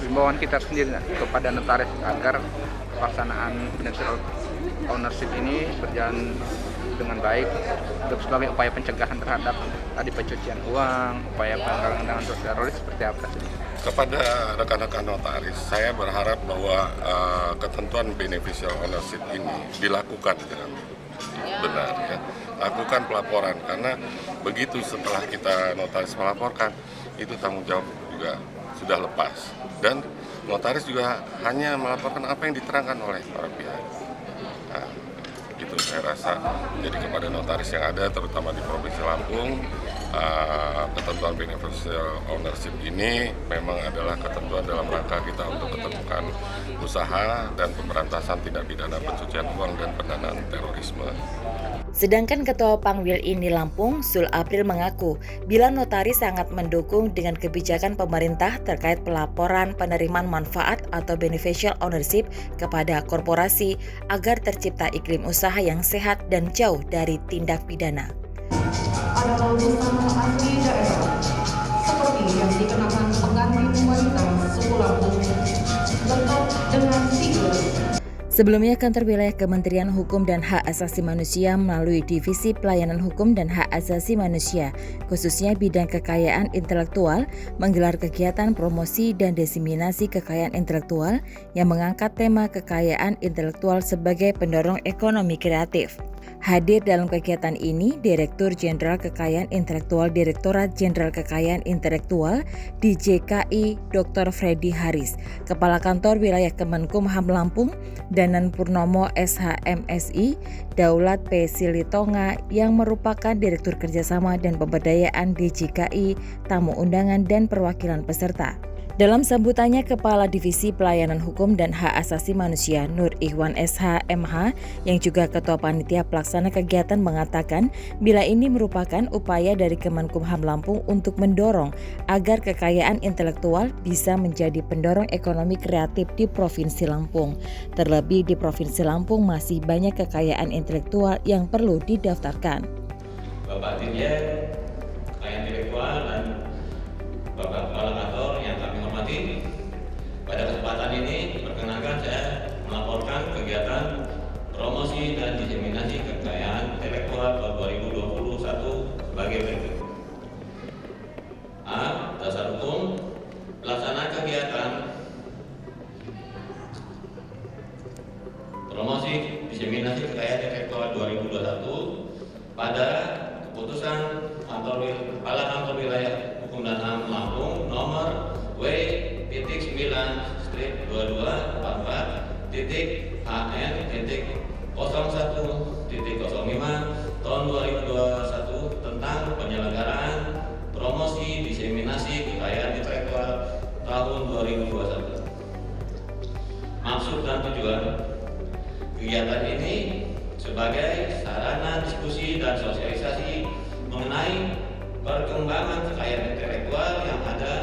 Himbauan kita sendiri kepada notaris agar pelaksanaan beneficial ownership ini berjalan dengan baik untuk sebagai upaya pencegahan terhadap tadi pencucian uang, upaya penanggulangan teroris seperti apa sih? Kepada rekan-rekan notaris, saya berharap bahwa ketentuan beneficial ownership ini dilakukan dengan benar, ya. Lakukan pelaporan, karena begitu setelah kita notaris melaporkan, itu tanggung jawab juga sudah lepas, dan notaris juga hanya melaporkan apa yang diterangkan oleh para pihak. Nah, itu saya rasa jadi kepada notaris yang ada, terutama di Provinsi Lampung, ketentuan beneficial ownership ini memang adalah ketentuan dalam rangka kita untuk keterbukaan usaha dan pemberantasan tindak pidana pencucian uang dan pendanaan terorisme. Sedangkan Ketua Pangwil ini Lampung, Sul April mengaku bila notaris sangat mendukung dengan kebijakan pemerintah terkait pelaporan penerimaan manfaat atau beneficial ownership kepada korporasi agar tercipta iklim usaha yang sehat dan jauh dari tindak pidana. Adalah usaha asli daerah seperti yang dikenakan pengantin wanita suku Lampung lengkap dengan sigla. Sebelumnya, Kantor Wilayah Kementerian Hukum dan Hak Asasi Manusia melalui Divisi Pelayanan Hukum dan Hak Asasi Manusia, khususnya bidang kekayaan intelektual, menggelar kegiatan promosi dan diseminasi kekayaan intelektual yang mengangkat tema kekayaan intelektual sebagai pendorong ekonomi kreatif. Hadir dalam kegiatan ini Direktur Jenderal Kekayaan Intelektual Direktorat Jenderal Kekayaan Intelektual DJKI Dr. Freddy Haris, Kepala Kantor Wilayah Kemenkumham Lampung, Danan Purnomo SHMSI, Daulat P. Silitonga yang merupakan Direktur Kerjasama dan Pemberdayaan DJKI, tamu undangan dan perwakilan peserta. Dalam sambutannya, Kepala Divisi Pelayanan Hukum dan Hak Asasi Manusia Nur Ikhwan SH.MH yang juga Ketua Panitia Pelaksana Kegiatan mengatakan bila ini merupakan upaya dari Kemenkumham Lampung untuk mendorong agar kekayaan intelektual bisa menjadi pendorong ekonomi kreatif di Provinsi Lampung. Terlebih di Provinsi Lampung masih banyak kekayaan intelektual yang perlu didaftarkan. Bapak Dirjen Kekayaan Intelektual dan Bapak Kepala Kantor yang kami hormati, pada kesempatan ini perkenankan saya melaporkan kegiatan promosi dan diseminasi kekayaan intelektual tahun 2021 sebagai berikut. A. Dasar hukum. Pelaksanaan kegiatan promosi diseminasi kekayaan intelektual 2021 pada keputusan Kepala Kantor Wilayah Hukum dan HAM Lampung nomor W.2244.HN.01.05 tahun 2021 tentang penyelenggaraan promosi diseminasi kekayaan intelektual tahun 2021. Maksud dan tujuan kegiatan ini sebagai sarana diskusi dan sosialisasi mengenai perkembangan kekayaan intelektual yang ada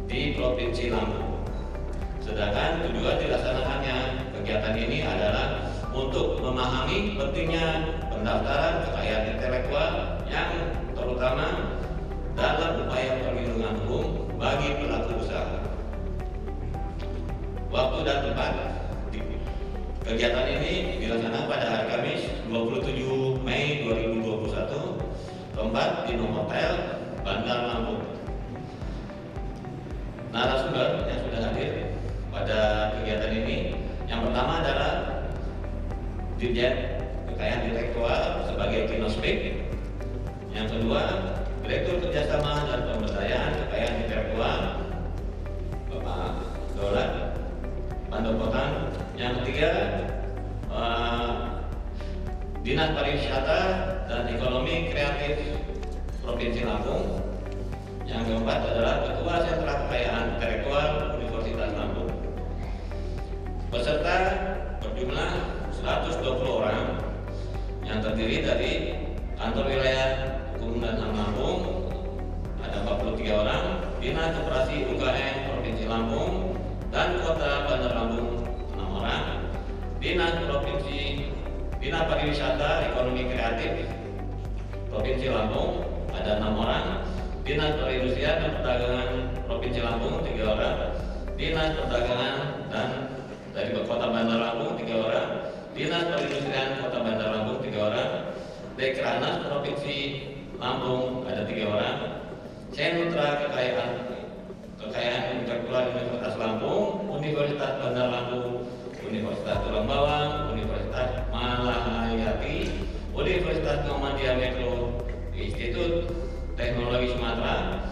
di Provinsi Lampung. Sedangkan tujuan dilaksanakannya kegiatan ini adalah untuk memahami pentingnya pendaftaran kekayaan intelektual yang terutama dalam upaya perlindungan hukum bagi pelaku usaha. Waktu dan tempat kegiatan ini dilaksanakan pada hari Kamis 27 Mei 2021, tempat di Novotel, Bandar Lampung. Narasumber yang sudah hadir pada kegiatan ini, yang pertama adalah Dirjen Kekayaan Intelektual sebagai Kinospek, yang kedua Direktur Kerjasama dan Pemberdayaan Kekayaan Intelektual Bapak Daulat Pandopotan, yang ketiga Dinas Pariwisata dan Ekonomi Kreatif Provinsi Lampung, yang keempat adalah Ketua Sentra Kekayaan Intelektual Universitas Lampung. Peserta berjumlah 120 orang yang terdiri dari Kantor Wilayah Hukum dan HAM Lampung ada 43 orang, Dinas Koperasi UKM Provinsi Lampung dan Kota Bandar Lampung 6 orang, Dinas Pariwisata Ekonomi Kreatif Provinsi Lampung ada 6 orang, Dinas Perindustrian dan Perdagangan Provinsi Lampung 3 orang, Dinas Perdagangan dan dari Kota Bandar Lampung 3 orang, Dinas Perindustrian Kota Bandar Lampung 3 orang, Dekranas Provinsi Lampung ada 3 orang, Sentra Kekayaan Intelektual Universitas Lampung, Universitas Bandar Lampung, Universitas Tulang Bawang, Universitas Malahayati, Universitas Muhammadiyah Metro, Institut Teknologi Sumatera,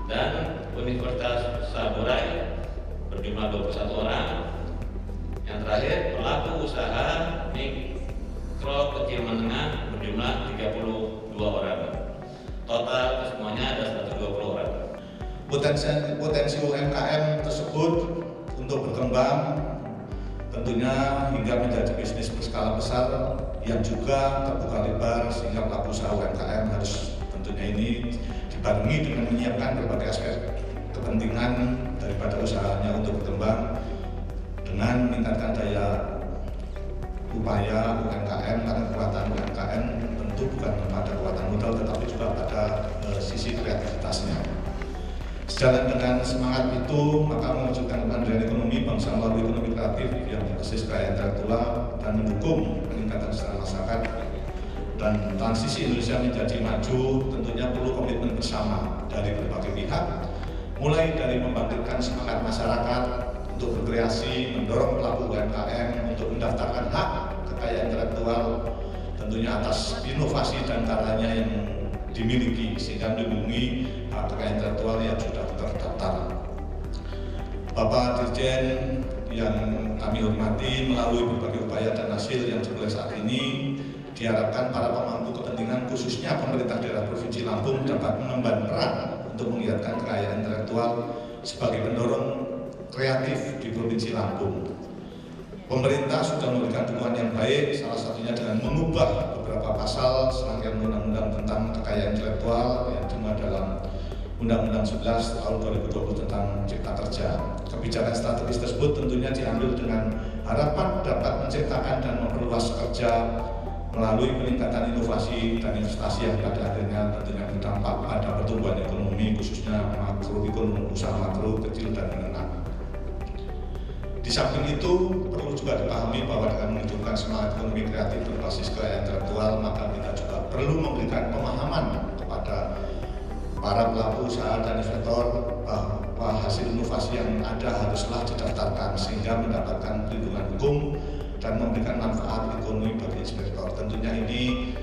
dan Universitas Saburai berjumlah 21 orang. Yang terakhir, pelaku usaha mikro kecil menengah berjumlah 32 orang. Total kesemuanya ada 120 orang. Potensi UMKM tersebut untuk berkembang tentunya hingga menjadi bisnis berskala besar yang juga terbuka lebar, sehingga pelaku usaha UMKM harus tentunya ini dibarengi dengan menyiapkan berbagai aspek kepentingan daripada usahanya untuk berkembang dengan meningkatkan daya upaya UMKM, karena kekuatan UMKM tentu bukan pada kekuatan modal tetapi juga pada sisi kreativitasnya. Sejalan dengan semangat itu, maka mewujudkan kemandirian ekonomi bangsa melalui ekonomi kreatif yang berbasis kekayaan intelektual dan mendukung peningkatan kesejahteraan masyarakat dan transisi Indonesia menjadi maju tentunya perlu komitmen bersama dari berbagai pihak, mulai dari membangkitkan semangat masyarakat untuk berkreasi, mendorong pelaku UMKM untuk mendaftarkan hak kekayaan intelektual tentunya atas inovasi dan karyanya yang dimiliki sehingga melindungi hak kekayaan intelektual yang sudah terdaftar. Bapak Dirjen yang kami hormati, melalui berbagai upaya dan hasil yang diperoleh saat ini, diharapkan para pemangku kepentingan khususnya pemerintah daerah Provinsi Lampung dapat mengemban peran untuk menggiatkan kekayaan intelektual sebagai pendorong kreatif di Provinsi Lampung. Pemerintah sudah memberikan dukungan yang baik, salah satunya dengan mengubah beberapa pasal serangkaian undang-undang tentang kekayaan intelektual yang dimuat dalam Undang-Undang 11 tahun 2020 tentang Cipta Kerja. Kebijakan strategis tersebut tentunya diambil dengan harapan dapat menciptakan dan memperluas kerja melalui peningkatan inovasi dan investasi yang pada akhirnya tentunya berdampak pada pertumbuhan ekonomi, khususnya makroekonomi, usaha makro, kecil dan menengah. Di samping itu, perlu juga dipahami bahwa dengan menunjukkan semangat ekonomi kreatif berbasis kekayaan intelektual, maka kita juga perlu memberikan pemahaman kepada para pelaku usaha dan investor bahwa hasil inovasi yang ada haruslah didaftarkan sehingga mendapatkan perlindungan hukum dan memberikan manfaat ekonomi bagi investor. Tentunya ini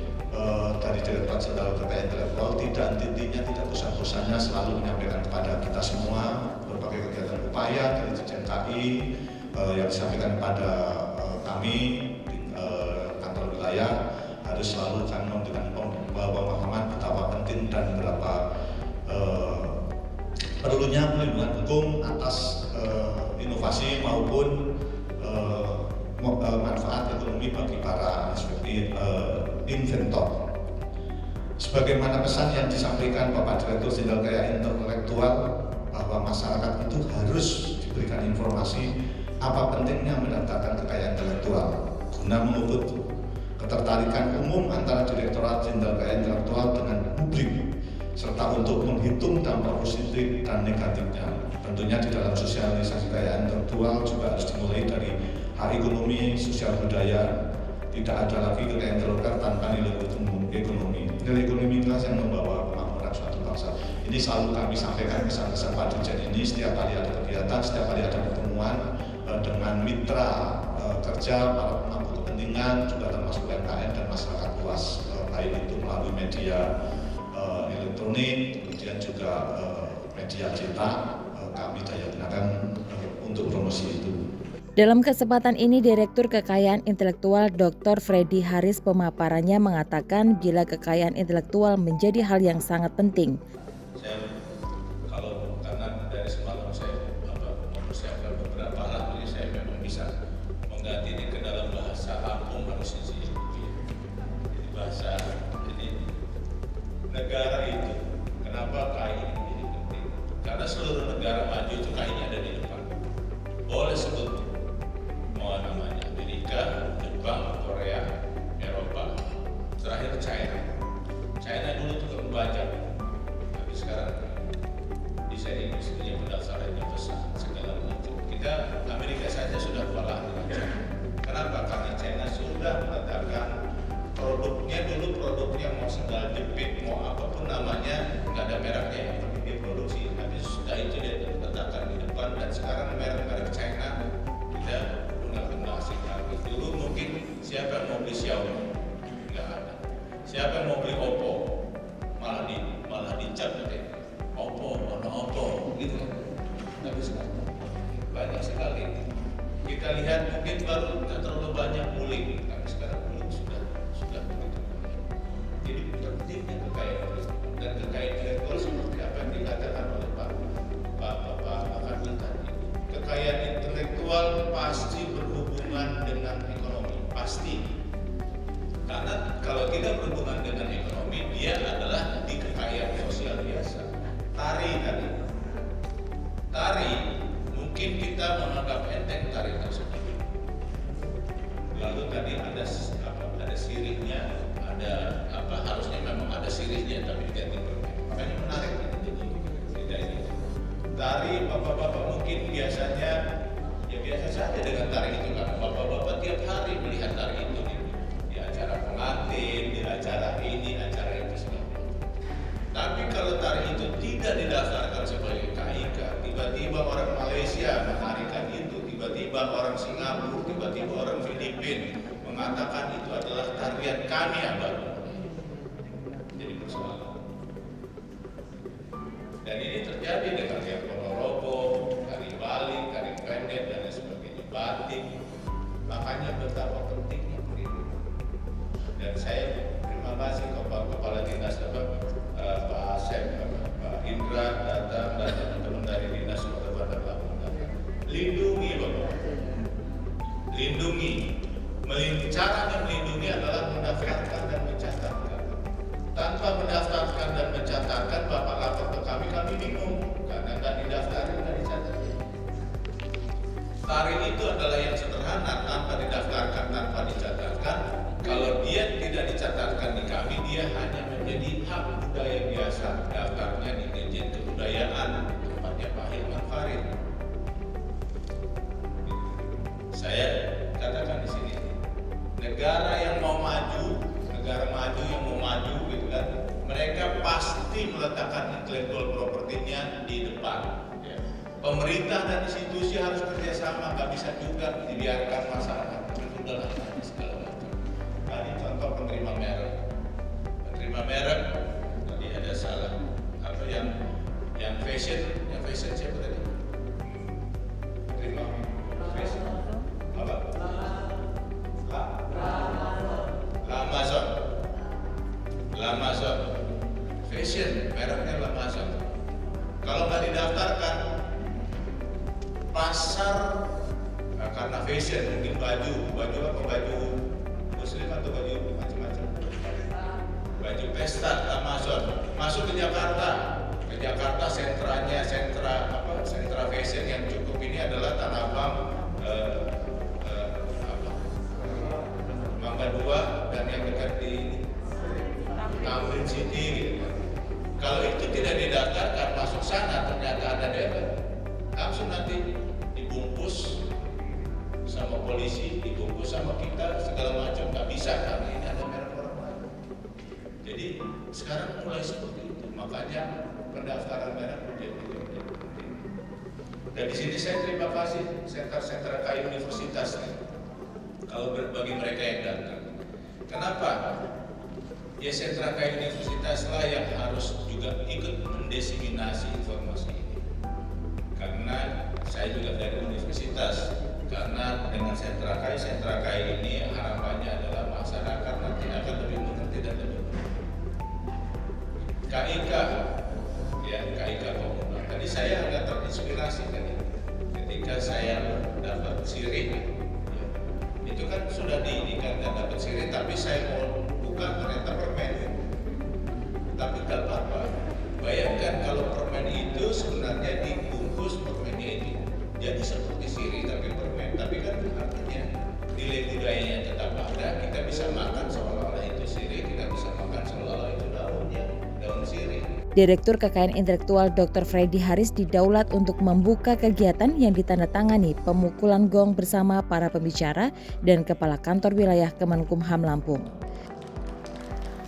dari Direktorat Jenderal Kekayaan Intelektual tidak henti-hentinya, tidak bosan-bosannya selalu menyampaikan kepada kita semua berbagai kegiatan upaya dari Dirjen KI yang disampaikan kepada kami kantor wilayah harus selalu kan memberikan pemahaman betapa penting dan berapa perlunya perlindungan hukum atas inovasi maupun manfaat ekonomi bagi para inventor. Sebagaimana pesan yang disampaikan Bapak Direktur Jenderal Kekayaan Intelektual bahwa masyarakat itu harus diberikan informasi apa pentingnya mendaftarkan kekayaan intelektual guna mengukur ketertarikan umum antara Direktorat Jenderal Kekayaan Intelektual dengan publik serta untuk menghitung dampak positif dan negatifnya. Tentunya di dalam sosialisasi kekayaan intelektual juga harus dimulai dari hak ekonomi, sosial budaya. Tidak ada lagi kekayaan intelektual tanpa nilai ekonomi. Nilai ekonomi inilah yang membawa kemakmuran suatu bangsa. Ini selalu kami sampaikan pesan-pesan Pak Dirjen ini setiap kali ada kegiatan, setiap kali ada pertemuan dengan mitra kerja, para pemangku kepentingan, juga termasuk UMKM dan masyarakat luas, baik itu melalui media elektronik, kemudian juga media cetak, kami daya gunakan untuk promosi itu. Dalam kesempatan ini, Direktur Kekayaan Intelektual Dr. Freddy Haris pemaparannya mengatakan bila kekayaan intelektual menjadi hal yang sangat penting. Kalau karena dari semalam saya mempersiapkan beberapa hal, jadi saya memang bisa mengganti ini ke dalam bahasa Lampung harus jadi bahasa. Jadi negara itu kenapa KAI ini penting? Karena seluruh negara maju itu KAI-nya ada di depan. Boleh sebut mau namanya Amerika, Jepang, Korea, Eropa, terakhir China. China kita lihat mungkin baru tidak terlalu banyak muling, tapi sekarang muling sudah begitu. Jadi pentingnya kekayaan dan kekayaan intelektual seperti apa yang dikatakan oleh Pak Fadil tadi. Kekayaan intelektual pasti berhubungan dengan ekonomi, pasti. Karena kalau tidak berhubungan dengan ekonomi, dia adalah di kekayaan sosial biasa. Tari mungkin kita menganggap enteng tari tersebut. Lalu tadi ada sirihnya, harusnya memang ada sirihnya, tapi diganti permen. Makanya menarik ini tidak ini. Tari bapak-bapak mungkin biasanya ya biasa saja dengan tari itu, karena bapak-bapak tiap hari melihat tari itu di acara pengantin, di acara ini, acara itu segala. Tapi kalau tari itu tidak didaftarkan sebagai KIK, tiba-tiba orang Malaysia menarikan itu, tiba-tiba orang Singapura, tiba-tiba orang Filipina mengatakan itu adalah tarian kami abang. Jadi persoalan. Dan ini terjadi dengan yang Ponorogo, tari Bali, tari pendek dan lain sebagainya, batik. Makanya betapa pentingnya perlindungan. Dan saya terima kasih kepada Kepala Dinas Pak Asep, Pak Indra datang dan teman-teman dari Dinas Kota Lampung datang. Lindungi Bapak, lindungi. Caranya melindungi adalah mendaftarkan dan mencatatkan. Tanpa mendaftarkan dan mencatatkan, Bapak lapor ke kami bingung karena nggak didaftarin, nggak dicatat. Tari itu adalah yang sederhana, tanpa didaftarkan, tanpa dicatatkan. Kalau dia tidak dicatatkan di kami, dia hanya menjadi hak budaya biasa. Daftarnya di Dirjen Kebudayaan, tempatnya Pak Hilman Farid. Saya katakan di sini, negara yang mau maju gitu kan, mereka pasti meletakkan intellectual property-nya di depan. Ya. Pemerintah dan institusi harus kerjasama, nggak bisa juga dibiarkan masyarakat udahlah segala macam. Tadi contoh penerima merek, tadi ada salah yang fashion siapa tadi? Penerima fashion apa? Lamazon fashion, mereknya Lamazon. Kalau nggak didaftarkan, pasar karena fashion, mungkin baju muslim atau baju macam-macam, baju pesta Lamazon masuk ke Jakarta, sentra fashion yang cukup ini adalah Tanah Abang, Mangga 2 dan yang dekat di Tamrin City gitu. Kalau itu tidak didaftarkan masuk sana, ternyata ada debit, langsung nanti dibungkus sama polisi, dibungkus sama kita segala macam, nggak bisa karena ini ada merek orang lain. Jadi sekarang mulai seperti itu, makanya pendaftaran merek menjadi penting. Dan di sini saya terima kasih sentra KAI Universitas kalau bagi mereka yang datang. Kenapa? Ya sentra KAI Universitas lah yang harus juga ikut mendiseminasi informasi ini. Karena saya juga dari universitas, karena dengan sentra KAI ini harapannya adalah masyarakat nanti akan lebih mengerti dan lebih KIK komunal. Tadi saya agak terinspirasi ketika saya dapat sirih, itu kan sudah diindikan dan dapat sirih, tapi saya mau buka ternyata permen. Tapi tidak apa-apa. Bayangkan kalau permen itu sebenarnya dibungkus permennya itu jadi seperti sirih tapi permen. Tapi kan artinya nilai budayanya tetap ada. Kita bisa makan seolah-olah itu sirih, kita bisa makan seolah-olah itu daun sirih. Direktur Kekayaan Intelektual Dr. Freddy Haris didaulat untuk membuka kegiatan yang ditandatangani pemukulan gong bersama para pembicara dan Kepala Kantor Wilayah Kemenkumham Lampung.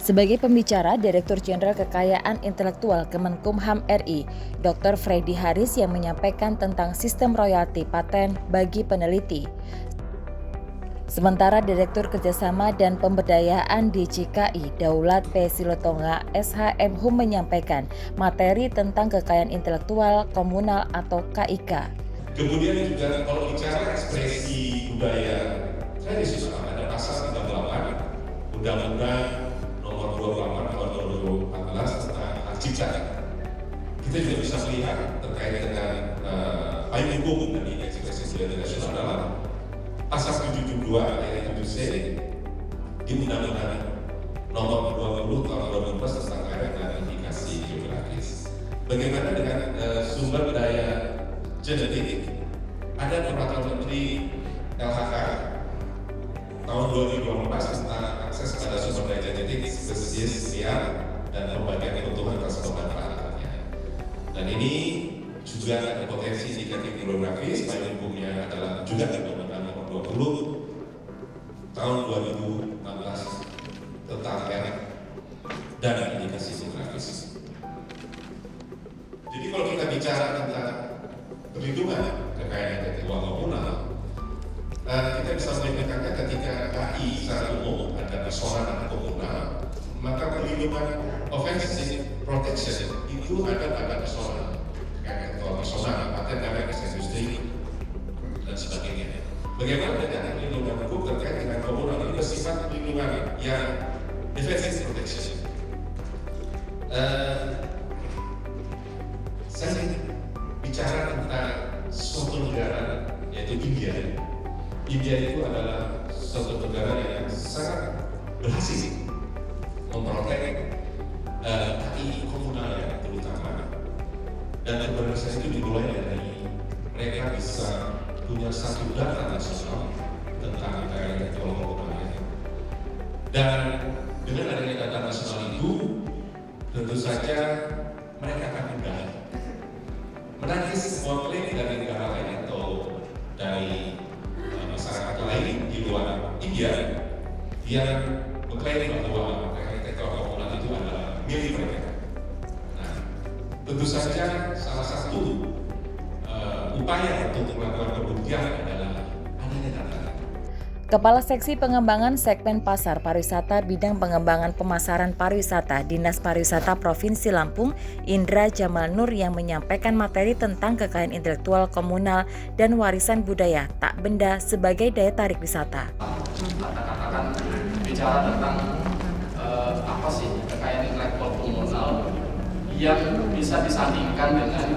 Sebagai pembicara, Direktur Jenderal Kekayaan Intelektual Kemenkumham RI, Dr. Freddy Haris yang menyampaikan tentang sistem royalti paten bagi peneliti. Sementara Direktur Kerjasama dan Pemberdayaan DJKI Daulat P. Silotonga SHM Hum menyampaikan materi tentang kekayaan intelektual komunal atau KIK. Kemudian juga kalau bicara ekspresi budaya tradisi Islam, ada pasal 38 Undang-Undang Nomor 28 Tahun 2014 tentang hak cipta. Kita juga bisa melihat terkait dengan payung hukum dari ekspresi budaya nasional dalam pasal 72 ayat 7C di Undang-Undang Nomor 20 Tahun 2014 tentang klarifikasi geografis. Bagaimana dengan sumber daya genetik? Ada peraturan Menteri LHK tahun 2018 tentang akses pada sumber daya genetik, spesies liar, dan pembagian keuntungan atas pemanfaatannya. Dan ini juga ada potensi indikatif geografis, payung hukumnya adalah juga Undang-Undang Nomor 20 Tahun 2016 tentang merek dan indikasi geografis. Jadi kalau kita bicara tentang perlindungan kekayaan intelektual komunal, kita bisa membedakannya ketika KI secara umum ada persoalan komunal, maka perlindungan offensive protection itu ada pada persoalan kekayaan intelektual personal, paten karya industri dan sebagainya. Bagaimana dengan perlindungan hukum terkait dengan komunal ini bersifat perlindungan yang defensive protection. Saya bicara tentang suatu negara yaitu India. India itu adalah suatu negara yang sangat berhasil memprotek KI komunalnya terutama. Dan keberhasilan itu dimulai dari mereka bisa punya satu data nasional tentang kekayaan intelektual komunalnya. Dan dengan adanya data nasional itu, tentu saja mereka akan mudah menangis semua klaim dari negara lain atau dari masyarakat lain di luar India yang mengklaim bahwa kekayaan intelektual komunal itu adalah milik mereka. Nah, tentu saja salah satu upaya untuk melakukan pembuktian adalah adanya data. Kepala Seksi Pengembangan Segmen Pasar Pariwisata Bidang Pengembangan Pemasaran Pariwisata Dinas Pariwisata Provinsi Lampung, Indra Jamal Nur yang menyampaikan materi tentang kekayaan intelektual komunal dan warisan budaya tak benda sebagai daya tarik wisata. Katakan bicara tentang apa sih kekayaan intelektual komunal yang bisa disandingkan dengan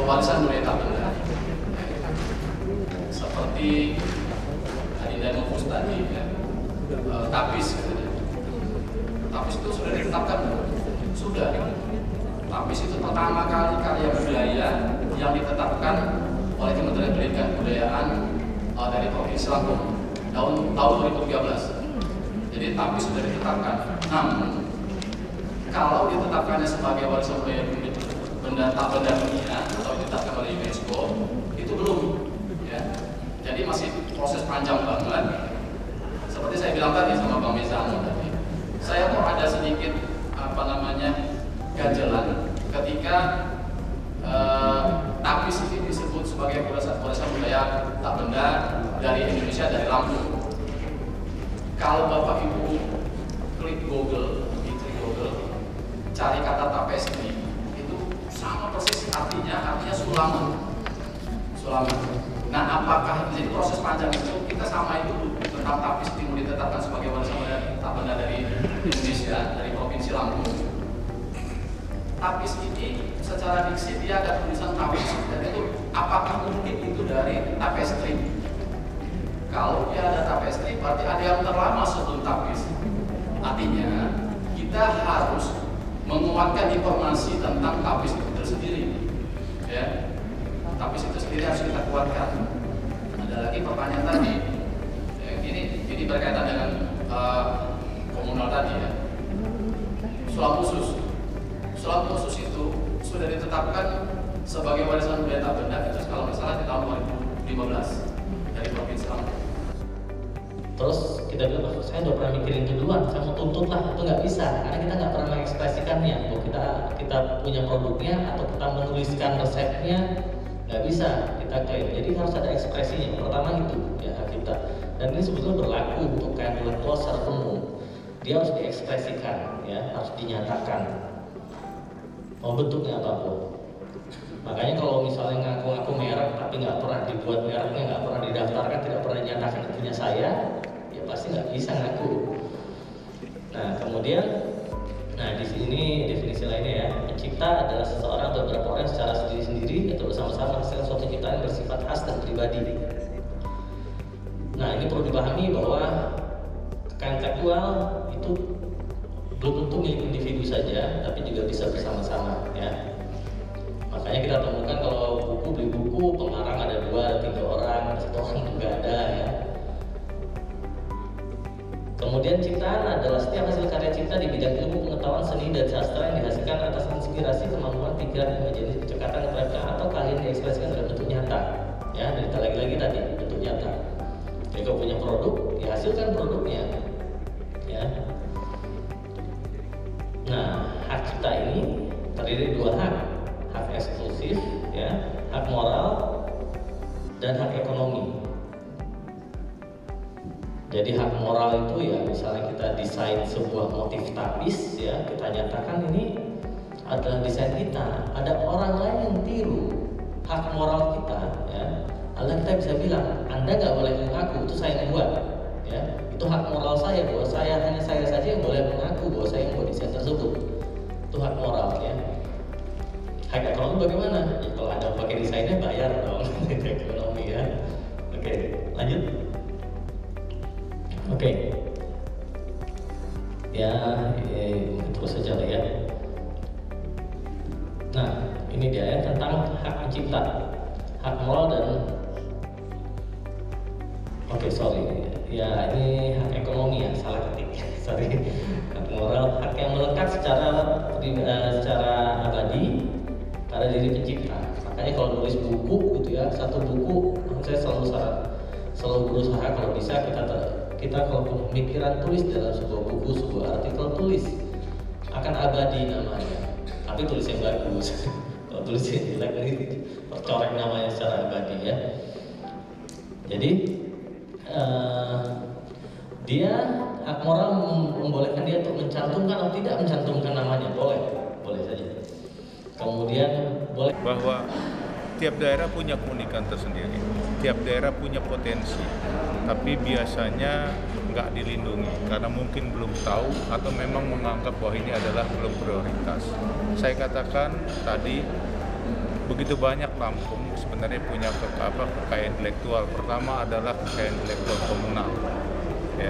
warisan budaya tak benda. Seperti dan fokus tadi ya, TAPIS TAPIS itu sudah ditetapkan, sudah. TAPIS itu pertama kali karya budaya yang ditetapkan oleh Kementerian Pendidikan dan Kebudayaan dari Provinsi Lampung tahun 2013. Jadi TAPIS sudah ditetapkan. Namun kalau ditetapkannya sebagai warisan budaya benda tak benda dunia atau ditetapkan oleh UNESCO itu belum. Jadi masih proses panjang banget. Seperti saya bilang tadi sama Bang Mizano tadi, saya kok ada sedikit ganjelan ketika TAPIS ini disebut sebagai warisan budaya tak benda dari Indonesia, dari Lampung. Kalau Bapak Ibu klik Google, cari kata TAPIS itu sama persis artinya Sulama. Nah, apakah jadi proses panjang itu kita sama itu tentang TAPIS itu ditetapkan sebagai warisan budaya tak benda dari Indonesia, dari Provinsi Lampung. TAPIS ini secara diksi dia ada tulisan TAPIS, dan itu apakah mungkin itu dari tapestri? Kalau dia ada tapestri berarti ada yang terlama sebelum TAPIS. Artinya kita harus menguatkan informasi tentang TAPIS itu sendiri, ya. TAPIS itu sendiri harus kita kuatkan. Ada lagi pertanyaan tadi, ini berkaitan dengan komunal tadi ya. Sulam khusus itu sudah ditetapkan sebagai warisan budaya tak benda itu kalau nggak salah di tahun 2015 dari Provinsi Lampung. Terus kita bilang, saya udah pernah mikirin itu duluan, saya mau tuntut lah, itu nggak bisa karena kita nggak pernah mengekspresikannya. Kalau kita punya produknya atau kita menuliskan resepnya, nggak bisa kita klaim. Jadi harus ada ekspresinya. Pertama itu ya kita. Dan ini sebetulnya berlaku untuk kekayaan intelektual secara umum. Dia harus diekspresikan, ya harus dinyatakan. Mau bentuknya apapun. Makanya kalau misalnya ngaku-ngaku merek tapi nggak pernah dibuat mereknya, nggak pernah didaftarkan, tidak pernah dinyatakan itu punya saya, ya pasti nggak bisa ngaku. Nah kemudian, di sini definisi lainnya ya, pencipta adalah seseorang atau beberapa orang secara sendiri-sendiri atau bersama-sama menghasilkan suatu ciptaan yang bersifat khas dan pribadi. Nah ini perlu dipahami bahwa kekayaan intelektual itu belum tentu milik individu saja, tapi juga bisa bersama-sama ya. Makanya kita temukan kalau beli buku, pengarang ada 2-3 orang, 1 orang itu nggak ada ya. Kemudian ciptaan adalah setiap hasil karya cipta di bidang ilmu, pengetahuan, seni, dan sastra yang dihasilkan atas inspirasi, kemampuan, pikiran, imajinasi, kecekatan, keterampilan, atau keahlian yang diekspresikan dalam bentuk nyata. Ya, kita lagi-lagi tadi bentuk nyata. Jadi kalau punya produk, dihasilkan produknya. Ya. Nah, hak cipta ini terdiri 2 hak. Hak eksklusif, ya, hak moral, dan hak ekonomi. Jadi hak moral itu ya misalnya kita desain sebuah motif tapis ya, kita nyatakan ini adalah desain kita, ada orang lain yang tiru hak moral kita ya, lalu kita bisa bilang Anda nggak boleh mengaku itu saya yang buat ya, itu hak moral saya bahwa hanya saya saja yang boleh mengaku bahwa saya yang buat desain tersebut, itu hak moral ya. Hak ekonomi bagaimana? Ya, kalau Anda pakai desainnya bayar dong ekonomi ya. Oke, lanjut. Oke. Ya, terus saja lah ya. Nah, ini dia ya tentang hak pencipta, hak moral dan ya ini hak ekonomi ya, salah ketik. Sorry. Hak moral, hak yang melekat secara abadi pada diri pencipta. Makanya kalau nulis buku gitu ya, satu buku saya selalu berusaha kalau bisa kita kalau pemikiran tulis dalam sebuah buku, sebuah artikel tulis akan abadi namanya, tapi tulis yang bagus. Kalau tulis yang jelek ini tercoreng namanya secara abadi ya. Jadi dia hak moral membolehkan dia untuk mencantumkan atau tidak mencantumkan namanya, boleh saja. Kemudian boleh bahwa tiap daerah punya keunikan tersendiri, tiap daerah punya potensi, tapi biasanya nggak dilindungi karena mungkin belum tahu atau memang menganggap bahwa ini adalah belum prioritas. Saya katakan tadi begitu banyak Lampung sebenarnya punya kekayaan intelektual. Pertama adalah kekayaan intelektual komunal, ya,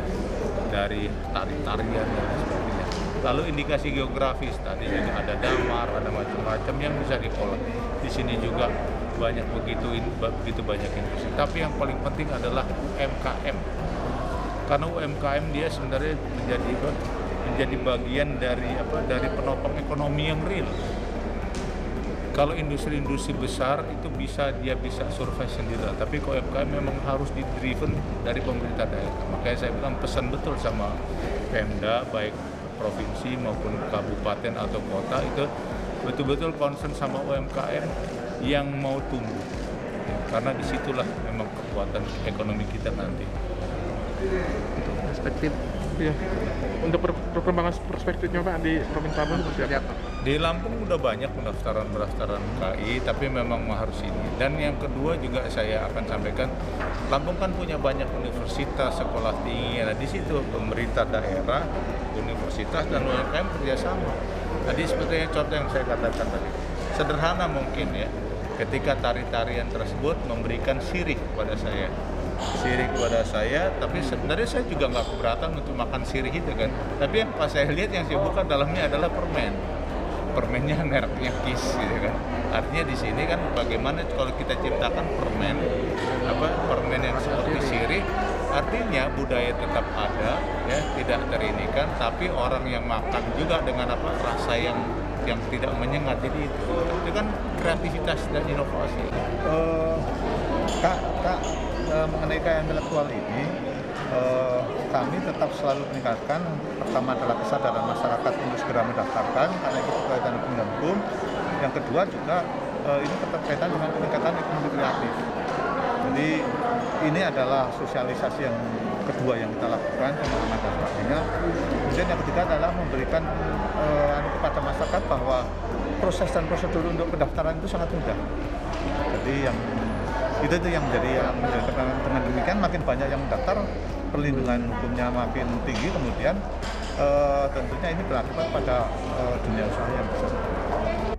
dari tari-tarian dan sebagainya. Lalu indikasi geografis tadi juga ada damar, ada macam-macam yang bisa diolah. Di sini juga begitu banyak industri. Tapi yang paling penting adalah UMKM. Karena UMKM dia sebenarnya menjadi bagian dari penopang ekonomi yang real. Kalau industri-industri besar itu dia bisa survive sendiri, tapi kalau UMKM memang harus di-driven dari pemerintah daerah. Makanya saya bilang pesan betul sama Pemda, baik provinsi maupun kabupaten atau kota, itu betul-betul concern sama UMKM yang mau tumbuh, ya, karena disitulah memang kekuatan ekonomi kita nanti. Untuk perspektif, ya, untuk perkembangan perspektifnya Pak di Provinsi Lampung seperti apa? Di Lampung udah banyak pendaftaran KI, tapi memang harus ini. Dan yang kedua juga saya akan sampaikan, Lampung kan punya banyak universitas, sekolah tinggi. Nah di situ pemerintah daerah, universitas dan UMKM kerjasama. Tadi seperti contoh yang saya katakan tadi, sederhana mungkin ya, ketika tari-tarian tersebut memberikan sirih kepada saya, tapi sebenarnya saya juga nggak keberatan untuk makan sirih itu kan. Tapi yang pas saya lihat yang saya buka dalamnya adalah permennya mereknya Kiss gitu kan. Artinya di sini kan bagaimana kalau kita ciptakan permen yang seperti sirih, artinya budaya tetap ada ya, tidak terinikan, tapi orang yang makan juga dengan rasa yang tidak menyengat. Jadi itu kan kreativitas dan inovasi. Mengenai kekayaan intelektual ini, kami tetap selalu meningkatkan. Pertama adalah kesadaran masyarakat untuk segera mendaftarkan karena itu berkaitan dengan hukum. Yang kedua juga ini keterkaitan dengan peningkatan ekonomi kreatif. Jadi ini adalah sosialisasi yang kedua yang kita lakukan pemahaman dan sebagainya. Kemudian yang ketiga adalah memberikan kepada masyarakat bahwa proses dan prosedur untuk pendaftaran itu sangat mudah. Jadi yang itu yang menjadi dengan demikian makin banyak yang mendaftar, perlindungan hukumnya makin tinggi, kemudian tentunya ini berakibat pada dunia usaha yang besar.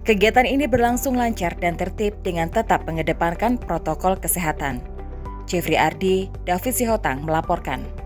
Kegiatan ini berlangsung lancar dan tertib dengan tetap mengedepankan protokol kesehatan. Jeffrey Ardi, David Sihotang melaporkan.